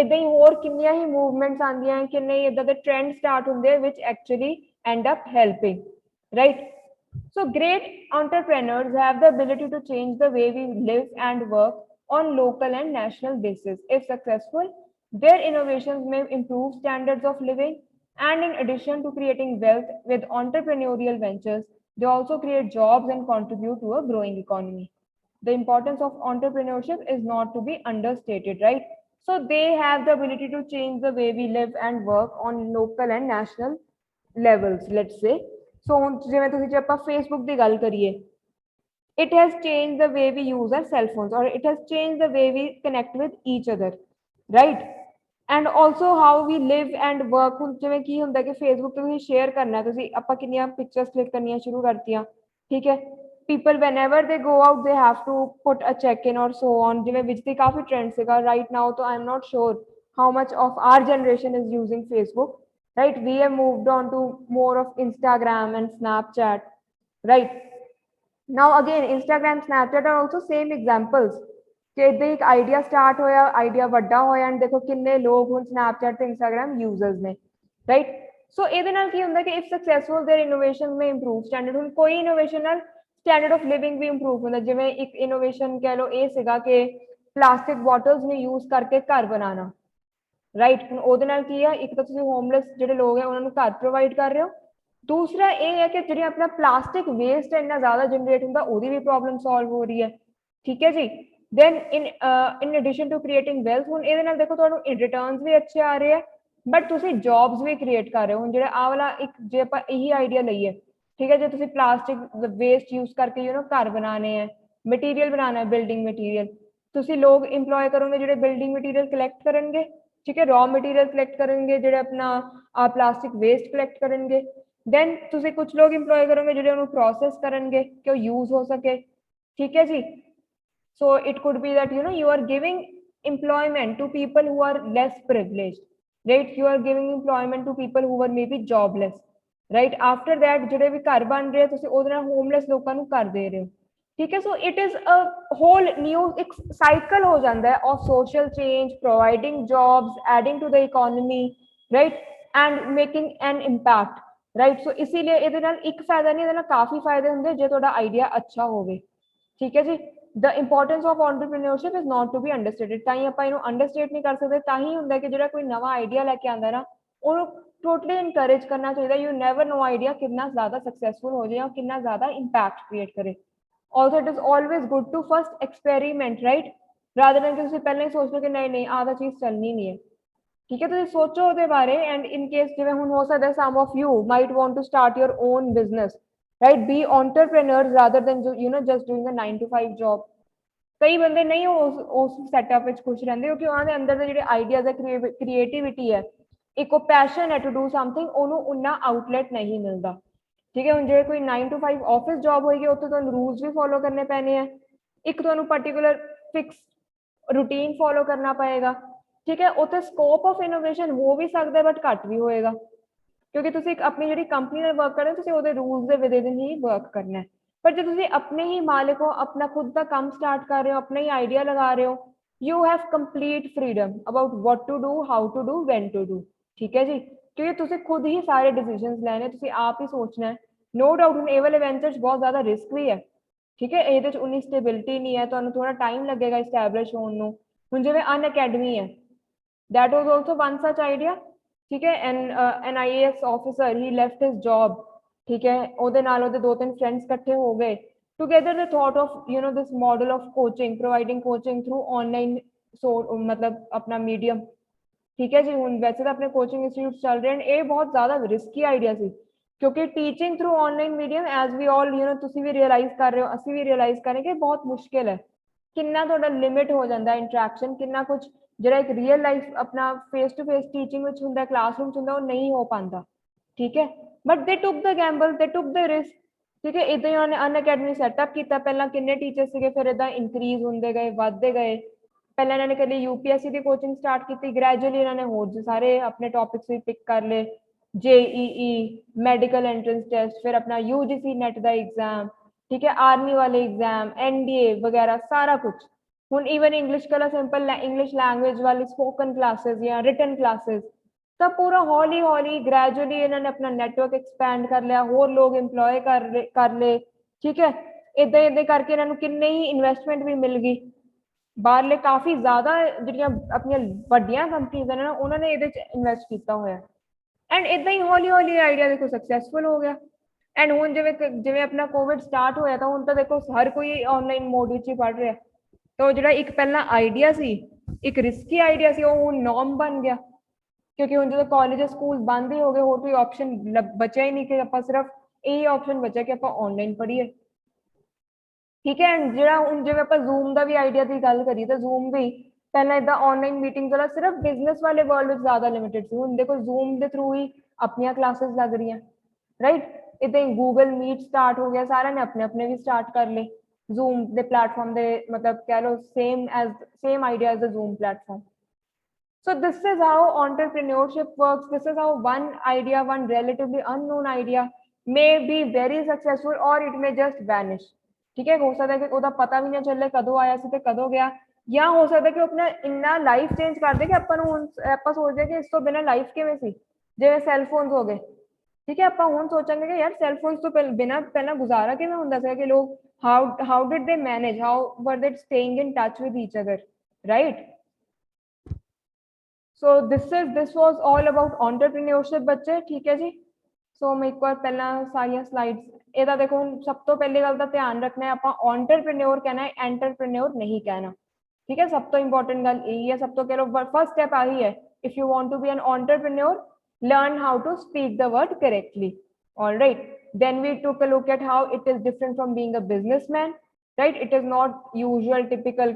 ਇਦਾਂ ਹੀ ਹੋਰ ਕਿੰਨੀਆਂ ਹੀ ਮੂਵਮੈਂਟਸ ਆਉਂਦੀਆਂ, ਕਿੰਨੇ ਇਦਾਂ ਦੇ ਟ੍ਰੈਂਡ ਸਟਾਰਟ ਹੁੰਦੇ ਵਿਚ actually end up helping, right. So great entrepreneurs have the ability to change the way we live and work on local and national basis. If successful, their innovations may improve standards of living, and in addition to creating wealth with entrepreneurial ventures, they also create jobs and contribute to a growing economy. The importance of entrepreneurship is not to be understated, right? So they have the ability to change the way we live and work on local and national levels, let's say. ਸੋ ਹੁਣ ਜਿਵੇਂ ਤੁਸੀਂ ਜੇ ਆਪਾਂ Facebook ਦੀ ਗੱਲ ਕਰੀਏ, it has changed the way we use our cell phones, or it has changed the way we connect with each other, right? And also how we live and work। ਹੁਣ ਜਿਵੇਂ ਕੀ ਹੁੰਦਾ ਕਿ ਫੇਸਬੁੱਕ ਤੇ ਤੁਸੀਂ share ਕਰਨਾ, ਤੁਸੀਂ ਆਪਾਂ ਕਿੰਨੀਆਂ ਪਿਕਚਰਸ ਕਲਿੱਕ ਕਰਨੀਆਂ ਸ਼ੁਰੂ ਕਰਤੀਆਂ, ਠੀਕ ਹੈ। people whenever they go out they have to put a check in or so on, ਜਿਵੇਂ ਵਿੱਚ ਦੀ ਕਾਫੀ ਟ੍ਰੈਂਡ ਸੀਗਾ right now, so I'm not sure how much of our generation is using Facebook, right? We have moved on to more of Instagram and Snapchat, right? Now again Instagram, Snapchat are also same examples कि इधर एक idea start होया, idea ਵੱਡਾ ਹੋਇਆ, and देखो किन्ने लोग ਹੁਣ Snapchat ਤੇ Instagram users ਨੇ, right? So ਇਹਦੇ ਨਾਲ ਕੀ ਹੁੰਦਾ ਕਿ if successful their innovation may improve standard। ਹੁਣ ਕੋਈ innovation ਨਾਲ standard of living we improve ਹੁੰਦਾ। ਜਿਵੇਂ ਇੱਕ innovation ਕਹਿ ਲਓ ਇਹ ਸੀਗਾ ਕਿ ਪਲਾਸਟਿਕ ਬੋਟਲਸ ਨੂੰ यूज ਕਰਕੇ ਘਰ ਬਣਾਉਣਾ, ਰਾਈਟ। ਹੁਣ ਉਹਦੇ ਨਾਲ ਕੀ ਆ, ਇੱਕ ਤਾਂ ਤੁਸੀਂ ਹੋਮਲੈਸ ਜਿਹੜੇ ਲੋਕ ਹੈ ਉਹਨਾਂ ਨੂੰ ਘਰ ਪ੍ਰੋਵਾਈਡ ਕਰ ਰਹੇ ਹੋ, ਦੂਸਰਾ ਇਹ ਹੈ ਕਿ ਜਿਹੜੀ ਆਪਣਾ ਪਲਾਸਟਿਕ ਵੇਸਟ ਇੰਨਾ ਜ਼ਿਆਦਾ ਜਨਰੇਟ ਹੁੰਦਾ, ਉਹਦੀ ਵੀ ਪ੍ਰੋਬਲਮ ਸੋਲਵ ਹੋ ਰਹੀ ਹੈ, ਠੀਕ ਹੈ ਜੀ। then in addition to creating wealth, ਹੁਣ ਇਹਦੇ ਨਾਲ ਦੇਖੋ ਤੁਹਾਨੂੰ ਰਿਟਰਨਸ ਵੀ ਅੱਛੇ ਆ ਰਹੇ ਆ, ਬਟ ਤੁਸੀਂ ਜੌਬਸ ਵੀ ਕ੍ਰੀਏਟ ਕਰ ਰਹੇ ਹੋ। ਹੁਣ ਜਿਹੜਾ ਆਹ ਵਾਲਾ ਇੱਕ ਜੇ ਆਪਾਂ ਇਹੀ ਆਈਡੀਆ ਲਈਏ, ठीक है जे तुसी प्लास्टिक वेस्ट यूज करके घर बनाने हैं, मटीरियल बनाना है, बिल्डिंग मटीरियल, तुसी लोग इंप्लॉय करोगे जो बिल्डिंग मटीरियल कलैक्ट करेंगे, ठीक है, रॉ मटीरियल कलैक्ट करेंगे, जो अपना प्लास्टिक वेस्ट कलैक्ट करेंगे, देन तुसी कुछ लोग इंप्लॉय करोगे जो उन्होंने प्रोसेस करेंगे कि यूज हो सके, ठीक है जी। So it could be that you are giving employment to people who are less privileged, right? You are giving employment to people who were maybe jobless, right? After that ਜਿਹੜੇ ਵੀ ਘਰ ਬਣ ਰਹੇ ਤੁਸੀਂ ਉਹਦੇ ਨਾਲ ਹੋਮਲੈਸ ਲੋਕਾਂ ਨੂੰ ਘਰ ਦੇ ਰਹੇ ਹੋ, ਠੀਕ ਹੈ। So it is a whole new ਇੱਕ ਸਾਈਕਲ ਹੋ ਜਾਂਦਾ ਹੈ of social change, providing jobs, adding to the economy, right, and making an impact, right. So ਇਸੀलिए ਇਹਦੇ ਨਾਲ ਇੱਕ ਫਾਇਦਾ ਨਹੀਂ, ਇਹਦੇ ਨਾਲ ਕਾਫੀ ਫਾਇਦੇ ਹੁੰਦੇ ਜੇ ਤੁਹਾਡਾ ਆਈਡੀਆ ਅੱਛਾ ਹੋਵੇ, ਠੀਕ ਹੈ ਜੀ। the importance of entrepreneurship is not to be understated, ਤਾਂ ਹੀ ਆਪਾਂ ਇਹਨੂੰ ਅੰਡਰਸਟੇਟ ਨਹੀਂ ਕਰ ਸਕਦੇ, ਤਾਂ ਹੀ ਹੁੰਦਾ ਕਿ ਜਿਹੜਾ ਕੋਈ ਨਵਾਂ ਆਈਡੀਆ ਲੈ ਕੇ ਆਉਂਦਾ ਨਾ ਉਹਨੂੰ ਟੋਟਲੀ ਇਨਕਰੇਜ ਕਰਨਾ ਚਾਹੀਦਾ। ਯੂ ਨੈਵਰ ਨੋ ਆਈਡੀਆ ਕਿੰਨਾ ਜ਼ਿਆਦਾ ਸਕਸੈਸਫੁਲ ਹੋ ਜਾਏ, ਕਿੰਨਾ ਜ਼ਿਆਦਾ ਇੰਪੈਕਟ ਕ੍ਰੀਏਟ ਕਰੇ। Also it is always good to first experiment, right, rather than ਕਿ ਤੁਸੀਂ ਪਹਿਲਾਂ ਹੀ ਸੋਚ ਲਓ ਕਿ ਨਹੀਂ ਨਹੀਂ ਆਹ ਤਾਂ ਚੀਜ਼ ਚੱਲਣੀ ਨਹੀਂ ਹੈ, ਠੀਕ ਹੈ। ਤੁਸੀਂ ਸੋਚੋ ਉਹਦੇ ਬਾਰੇ, ਐਂਡ ਇਨ ਕੇਸ ਜਿਵੇਂ ਹੁਣ ਹੋ ਸਕਦਾ some of you might want to start your own business, right? Be entrepreneurs rather than just doing a 9 to 5 job. ਕਈ ਬੰਦੇ ਨਹੀਂ ਉਸ ਸੈਟਅਪ ਵਿੱਚ ਖੁਸ਼ ਰਹਿੰਦੇ ਕਿਉਂਕਿ ਉਹਨਾਂ ਦੇ ਅੰਦਰ ਦੇ ਜਿਹੜੇ ਆਈਡੀਆਜ਼ ਹੈ, ਕ੍ਰੀਏਟੀਵਿਟੀ ਹੈ, ਇੱਕ ਉਹ ਪੈਸ਼ਨ ਹੈ ਟੂ ਡੂ ਸਮਥਿੰਗ, ਉਹਨੂੰ ਉਨਾ ਆਊਟਲੈਟ ਨਹੀਂ ਮਿਲਦਾ, ਠੀਕ ਹੈ। ਹੁਣ ਜੇ ਕੋਈ 9 to 5 ਆਫਿਸ ਜੌਬ ਹੋਏਗੀ ਉੱਥੇ ਤੁਹਾਨੂੰ ਰੂਲਸ ਵੀ ਫੋਲੋ ਕਰਨੇ ਪੈਣੇ ਆ, ਇੱਕ ਤੁਹਾਨੂੰ ਪਾਰਟਿਕੂਲਰ ਫਿਕਸ ਰੂਟੀਨ ਫੋਲੋ ਕਰਨਾ ਪਏਗਾ, ਠੀਕ ਹੈ। ਉੱਥੇ ਸਕੋਪ ਆਫ ਇਨੋਵੇਸ਼ਨ ਹੋ ਵੀ ਸਕਦਾ ਬਟ ਘੱਟ ਵੀ ਹੋਏਗਾ ਕਿਉਂਕਿ ਤੁਸੀਂ ਆਪਣੀ ਜਿਹੜੀ ਕੰਪਨੀ ਨਾਲ ਵਰਕ ਕਰ ਰਹੇ ਹੋ ਤੁਸੀਂ ਉਹਦੇ ਰੂਲਸ ਦੇ ਵਿਦਿਨ ਹੀ ਵਰਕ ਕਰਨਾ ਹੈ। ਪਰ ਜੇ ਤੁਸੀਂ ਆਪਣੇ ਹੀ ਮਾਲਿਕ ਹੋ, ਆਪਣਾ ਖੁਦ ਦਾ ਕੰਮ ਸਟਾਰਟ ਕਰ ਰਹੇ ਹੋ, ਆਪਣਾ ਹੀ ਆਈਡੀਆ ਲਗਾ ਰਹੇ ਹੋ, you have complete freedom about what to do, how to do, when to do, ਠੀਕ ਹੈ ਜੀ। ਕਿਉਂਕਿ ਤੁਸੀਂ ਖੁਦ ਹੀ ਸਾਰੇ ਡਿਸੀਜਨਸ ਲੈਣੇ, ਤੁਸੀਂ ਆਪ ਹੀ ਸੋਚਣਾ ਹੈ। ਨੋ ਡਾਊਟ ਹੁਣ ਇਹ ਵਾਲੇ ਵੈਂਚਰ 'ਚ ਬਹੁਤ ਜ਼ਿਆਦਾ ਰਿਸਕ ਵੀ ਹੈ, ਠੀਕ ਹੈ, ਇਹਦੇ 'ਚ ਉਨੀ ਸਟੇਬਿਲਿਟੀ ਨਹੀਂ ਹੈ, ਤੁਹਾਨੂੰ ਥੋੜਾ ਟਾਈਮ ਲੱਗੇਗਾ ਇਸਟੈਬਲਿਸ਼ ਹੋਣ ਨੂੰ। ਹੁਣ ਜਿਵੇਂ ਅਨਅਕੈਡਮੀ ਹੈ, that was also one such idea, ठीक है। an IAS officer, he left his job, ठीक है, ਉਹਦੇ ਨਾਲ ਉਹਦੇ 2-3 friends ਇਕੱਠੇ ਹੋ ਗਏ, together they thought of this model of coaching, providing coaching through online, so मतलब अपना medium, ठीक है जी। ਹੁਣ ਵੈਸੇ ਤਾਂ ਆਪਣੇ ਕੋਚਿੰਗ ਇੰਸਟੀਟਿਊਟ ਚੱਲ ਰਹੇ ਨੇ, ਇਹ ਬਹੁਤ ਜ਼ਿਆਦਾ ਰਿਸਕੀ ਆਈਡੀਆ ਸੀ ਕਿਉਂਕਿ teaching through online medium as we all ਤੁਸੀਂ ਵੀ ਰਿਅਲਾਈਜ਼ ਕਰ ਰਹੇ ਹੋ, ਅਸੀਂ ਵੀ ਰਿਅਲਾਈਜ਼ ਕਰ ਰਹੇ ਕਿ ਬਹੁਤ ਮੁਸ਼ਕਿਲ ਹੈ, ਕਿੰਨਾ ਤੁਹਾਡਾ ਲਿਮਿਟ ਹੋ ਜਾਂਦਾ ਇੰਟਰੈਕਸ਼ਨ, ਕਿੰਨਾ ਕੁਝ ਜਿਹੜਾ ਇੱਕ ਰੀਅਲ ਲਾਈਫ ਆਪਣਾ ਫੇਸ ਟੂ ਫੇਸ ਟੀਚਿੰਗ ਵਿੱਚ ਹੁੰਦਾ, ਕਲਾਸਰੂਮ 'ਚ ਹੁੰਦਾ, ਉਹ ਨਹੀਂ ਹੋ ਪਾਉਂਦਾ, ਠੀਕ ਹੈ। ਬਟ ਦੇ ਟੁੱਕ ਦ ਗੈਂਬਲ, ਦੇ ਟੁੱਕ ਦ ਰਿਸਕ, ਠੀਕ ਹੈ। ਇੱਦਾਂ ਹੀ ਉਹਨੇ ਅਨਅਕੈਡਮੀ ਸੈਟਅਪ ਕੀਤਾ, ਪਹਿਲਾਂ ਕਿੰਨੇ ਟੀਚਰ ਸੀਗੇ, ਫਿਰ ਇੱਦਾਂ ਇਨਕਰੀਜ਼ ਹੁੰਦੇ ਗਏ, ਵੱਧਦੇ ਗਏ। ਪਹਿਲਾਂ ਇਹਨਾਂ ਨੇ ਕਦੇ UPSC ਦੀ ਕੋਚਿੰਗ ਸਟਾਰਟ ਕੀਤੀ, ਗ੍ਰੈਜੂਅਲੀ ਇਹਨਾਂ ਨੇ ਹੋਰ ਸਾਰੇ ਆਪਣੇ ਟੌਪਿਕਸ ਵੀ ਪਿਕ ਕਰ ਲਏ, JEE, ਮੈਡੀਕਲ ਐਂਟਰੈਂਸ ਟੈਸਟ, ਫਿਰ ਆਪਣਾ UGC ਨੈਟ ਦਾ ਐਗਜ਼ਾਮ, ठीक है, आर्मी वाले एग्जाम, NDA वगैरह सारा कुछ। ਹੁਣ ਈਵਨ ਇੰਗਲਿਸ਼ ਕਲਾ ਸਿੰਪਲ ਇੰਗਲਿਸ਼ ਲੈਂਗੁਏਜ ਵਾਲੀ ਸਪੋਕਨ ਕਲਾਸਿਸ ਜਾਂ ਰਿਟਨ ਕਲਾਸਿਸ, ਤਾਂ ਪੂਰਾ ਹੌਲੀ ਹੌਲੀ ਗ੍ਰੈਜੂਅਲੀ ਇਹਨਾਂ ਨੇ ਆਪਣਾ ਨੈਟਵਰਕ ਐਕਸਪੈਂਡ ਕਰ ਲਿਆ, ਹੋਰ ਲੋਕ ਇੰਪਲੋਏ ਕਰ ਲਏ, ਠੀਕ ਹੈ। ਇਦਾਂ ਇਦਾਂ ਕਰਕੇ ਇਹਨਾਂ ਨੂੰ ਕਿੰਨੇ ਹੀ ਇਨਵੈਸਟਮੈਂਟ ਵੀ ਮਿਲ ਗਈ ਬਾਹਰਲੇ, ਕਾਫੀ ਜ਼ਿਆਦਾ ਜਿਹੜੀਆਂ ਆਪਣੀਆਂ ਵੱਡੀਆਂ ਕੰਪਨੀਆਂ ਨੇ ਨਾ ਉਹਨਾਂ ਨੇ ਇਹਦੇ 'ਚ ਇਨਵੈਸਟ ਕੀਤਾ ਹੋਇਆ, ਐਂਡ ਇਦਾਂ ਹੀ ਹੌਲੀ ਹੌਲੀ ਆਈਡੀਆ ਦੇਖੋ ਸਕਸੈਸਫੁਲ ਹੋ ਗਿਆ। ਐਂਡ ਹੁਣ ਜਿਵੇਂ ਆਪਣਾ ਕੋਵਿਡ ਸਟਾਰਟ ਹੋਇਆ ਤਾਂ ਹੁਣ ਤਾਂ ਦੇਖੋ ਹਰ ਕੋਈ ਆਨਲਾਈਨ ਮੋਡ ਵਿੱਚ ਹੀ ਪੜ੍ਹ ਰਿਹਾ, ਤਾਂ ਉਹ ਜਿਹੜਾ ਇੱਕ ਪਹਿਲਾਂ ਆਈਡੀਆ ਸੀ, ਇੱਕ ਰਿਸਕੀ ਆਈਡੀਆ ਸੀ, ਉਹ ਹੁਣ ਨੋਰਮ ਬਣ ਗਿਆ ਕਿਉਂਕਿ ਹੁਣ ਜਦੋਂ ਕਾਲਜ ਸਕੂਲ ਬੰਦ ਹੀ ਹੋ ਗਏ, ਹੋਰ ਕੋਈ ਆਪਸ਼ਨ ਬਚਿਆ ਹੀ ਨਹੀਂ ਕਿ ਆਪਾਂ ਸਿਰਫ ਇਹੀ ਆਪਸ਼ਨ ਬਚਿਆ ਕਿ ਆਪਾਂ ਆਨਲਾਈਨ ਪੜ੍ਹੀਏ, ਠੀਕ ਹੈ। ਜਿਹੜਾ ਹੁਣ ਜਿਵੇਂ ਆਪਾਂ ਜ਼ੂਮ ਦਾ ਵੀ ਆਈਡੀਆ ਦੀ ਗੱਲ ਕਰੀਏ ਤਾਂ ਜ਼ੂਮ ਵੀ ਪਹਿਲਾਂ ਇਦਾਂ ਆਨਲਾਈਨ ਮੀਟਿੰਗ ਵਾਲਾ ਸਿਰਫ ਬਿਜ਼ਨਸ ਵਾਲੇ ਵਰਲਡ ਵਿੱਚ ਜ਼ਿਆਦਾ ਲਿਮਿਟਡ ਸੀ, ਹੁਣ ਦੇਖੋ ਜ਼ੂਮ ਦੇ ਥਰੂ ਹੀ ਆਪਣੀਆਂ ਕਲਾਸਿਸ ਲੱਗ ਰਹੀਆਂ, ਰਾਈਟ। ਇਦਾਂ ਹੀ ਗੂਗਲ ਮੀਟ ਸਟਾਰਟ ਹੋ ਗਿਆ, ਸਾਰਿਆਂ ਨੇ ਆਪਣੇ ਵੀ ਸਟਾਰਟ ਕਰ ਲਏ ਜ਼ੂਮ ਦੇ ਪਲੇਟਫਾਰਮ ਦੇ, ਮਤਲਬ ਕਹਿ ਲਓ same idea as the Zoom platform. So this is how entrepreneurship works. This is how one idea, one relatively unknown idea may be very successful or it may just vanish, ठीक है। ਹੋ ਸਕਦਾ ਕਿ ਉਹਦਾ ਪਤਾ ਵੀ ਨਾ ਚੱਲੇ ਕਦੋਂ ਆਇਆ ਸੀ ਤੇ ਕਦੋਂ ਗਿਆ, ਜਾਂ ਹੋ ਸਕਦਾ ਕਿ ਉਹ ਆਪਣਾ ਇੰਨਾ ਲਾਈਫ ਚੇਂਜ ਕਰ ਦੇ ਕਿ ਆਪਾਂ ਨੂੰ ਹੁਣ ਆਪਾਂ ਸੋਚਦੇ ਕਿ ਇਸ ਤੋਂ ਬਿਨਾਂ ਲਾਈਫ ਕਿਵੇਂ ਸੀ, ਜਿਵੇਂ ਸੈਲਫੋਨਸ ਹੋ ਗਏ, ਠੀਕ ਹੈ। ਆਪਾਂ ਹੁਣ ਸੋਚਾਂਗੇ ਕਿ ਯਾਰ ਸੈਲਫੋਨਸ ਤੋਂ ਬਿਨਾਂ ਪਹਿਲਾਂ ਗੁਜ਼ਾਰਾ ਕਿਵੇਂ ਹੁੰਦਾ ਸੀਗਾ, ਕਿ ਲੋਕ how did they manage, how were they staying in touch with each other, right? So this was all about entrepreneurship ਬੱਚੇ, ਠੀਕ ਹੈ ਜੀ। ਸੋ ਮੈਂ ਇੱਕ ਵਾਰ ਪਹਿਲਾਂ ਸਾਰੀਆਂ ਸਲਾਈਡਸ ਇਹਦਾ ਦੇਖੋ, ਹੁਣ ਸਭ ਤੋਂ ਪਹਿਲੀ ਗੱਲ ਦਾ ਧਿਆਨ ਰੱਖਣਾ ਹੈ, ਆਪਾਂ entrepreneur ਕਹਿਣਾ ਹੈ, entrepreneur ਨਹੀਂ ਕਹਿਣਾ, ਠੀਕ ਹੈ। ਸਭ ਤੋਂ ਇੰਪੋਰਟੈਂਟ ਗੱਲ ਇਹੀ ਹੈ, ਸਭ ਤੋਂ ਕਹਿ ਲਓ ਫਸਟ ਸਟੈਪ ਆਹੀ ਹੈ, if you want to be an entrepreneur, learn how to speak the word correctly, All right. Then we took a look at how it is different from being a businessman, right? It is not usual, typical,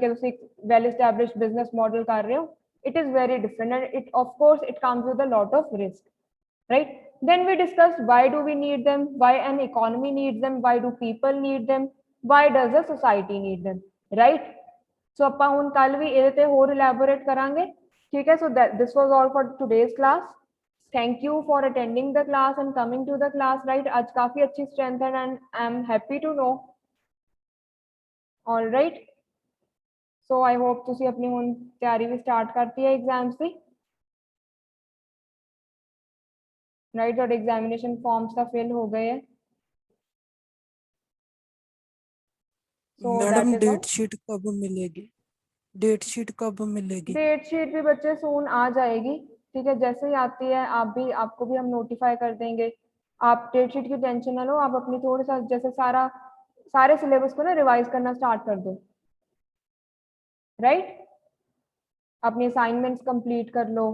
well-established business model कर रहे हो. It is very different, and it, of course, it comes with a lot of risk, right? Then we discussed why do we need them, why an economy needs them, why do people need them, why does a society need them, right? So ਆਪਾਂ ਹੁਣ ਕੱਲ ਵੀ ਇਹਦੇ ਤੇ ਹੋਰ elaborate ਕਰਾਂਗੇ, ठीक है? So that this was all for today's class. Thank you for attending the class and coming to the class, right? आज काफी अच्छी strength है and I'm happy to know. All right. So I hope ਤੁਸੀਂ ਆਪਣੀ ਹੁਣ ਤਿਆਰੀ ਵੀ start ਕਰਤੀ ਹੈ exams ਦੀ. Right, और examination forms ਤਾਂ fill हो गए हैं. So madam that is all. Date sheet कब मिलेगी? डेट शीट कब मिलेगी? डेट शीट भी बच्चे सून आ जाएगी, ठीक है? जैसे ही आती है आपको भी हम नोटिफाई कर देंगे. आप डेट शीट की टेंशन ना लो, आप अपनी थोड़ा सा जैसे सारे सिलेबस को ना रिवाइज करना स्टार्ट कर दो, राइट? अपनी असाइनमेंट्स कंप्लीट कर लो,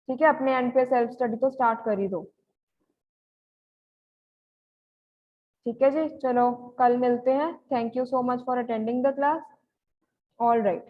ठीक है? अपने एंड पे सेल्फ स्टडी तो स्टार्ट कर ही दो, ठीक है जी? चलो कल मिलते हैं. Thank you so much for attending the class. All right.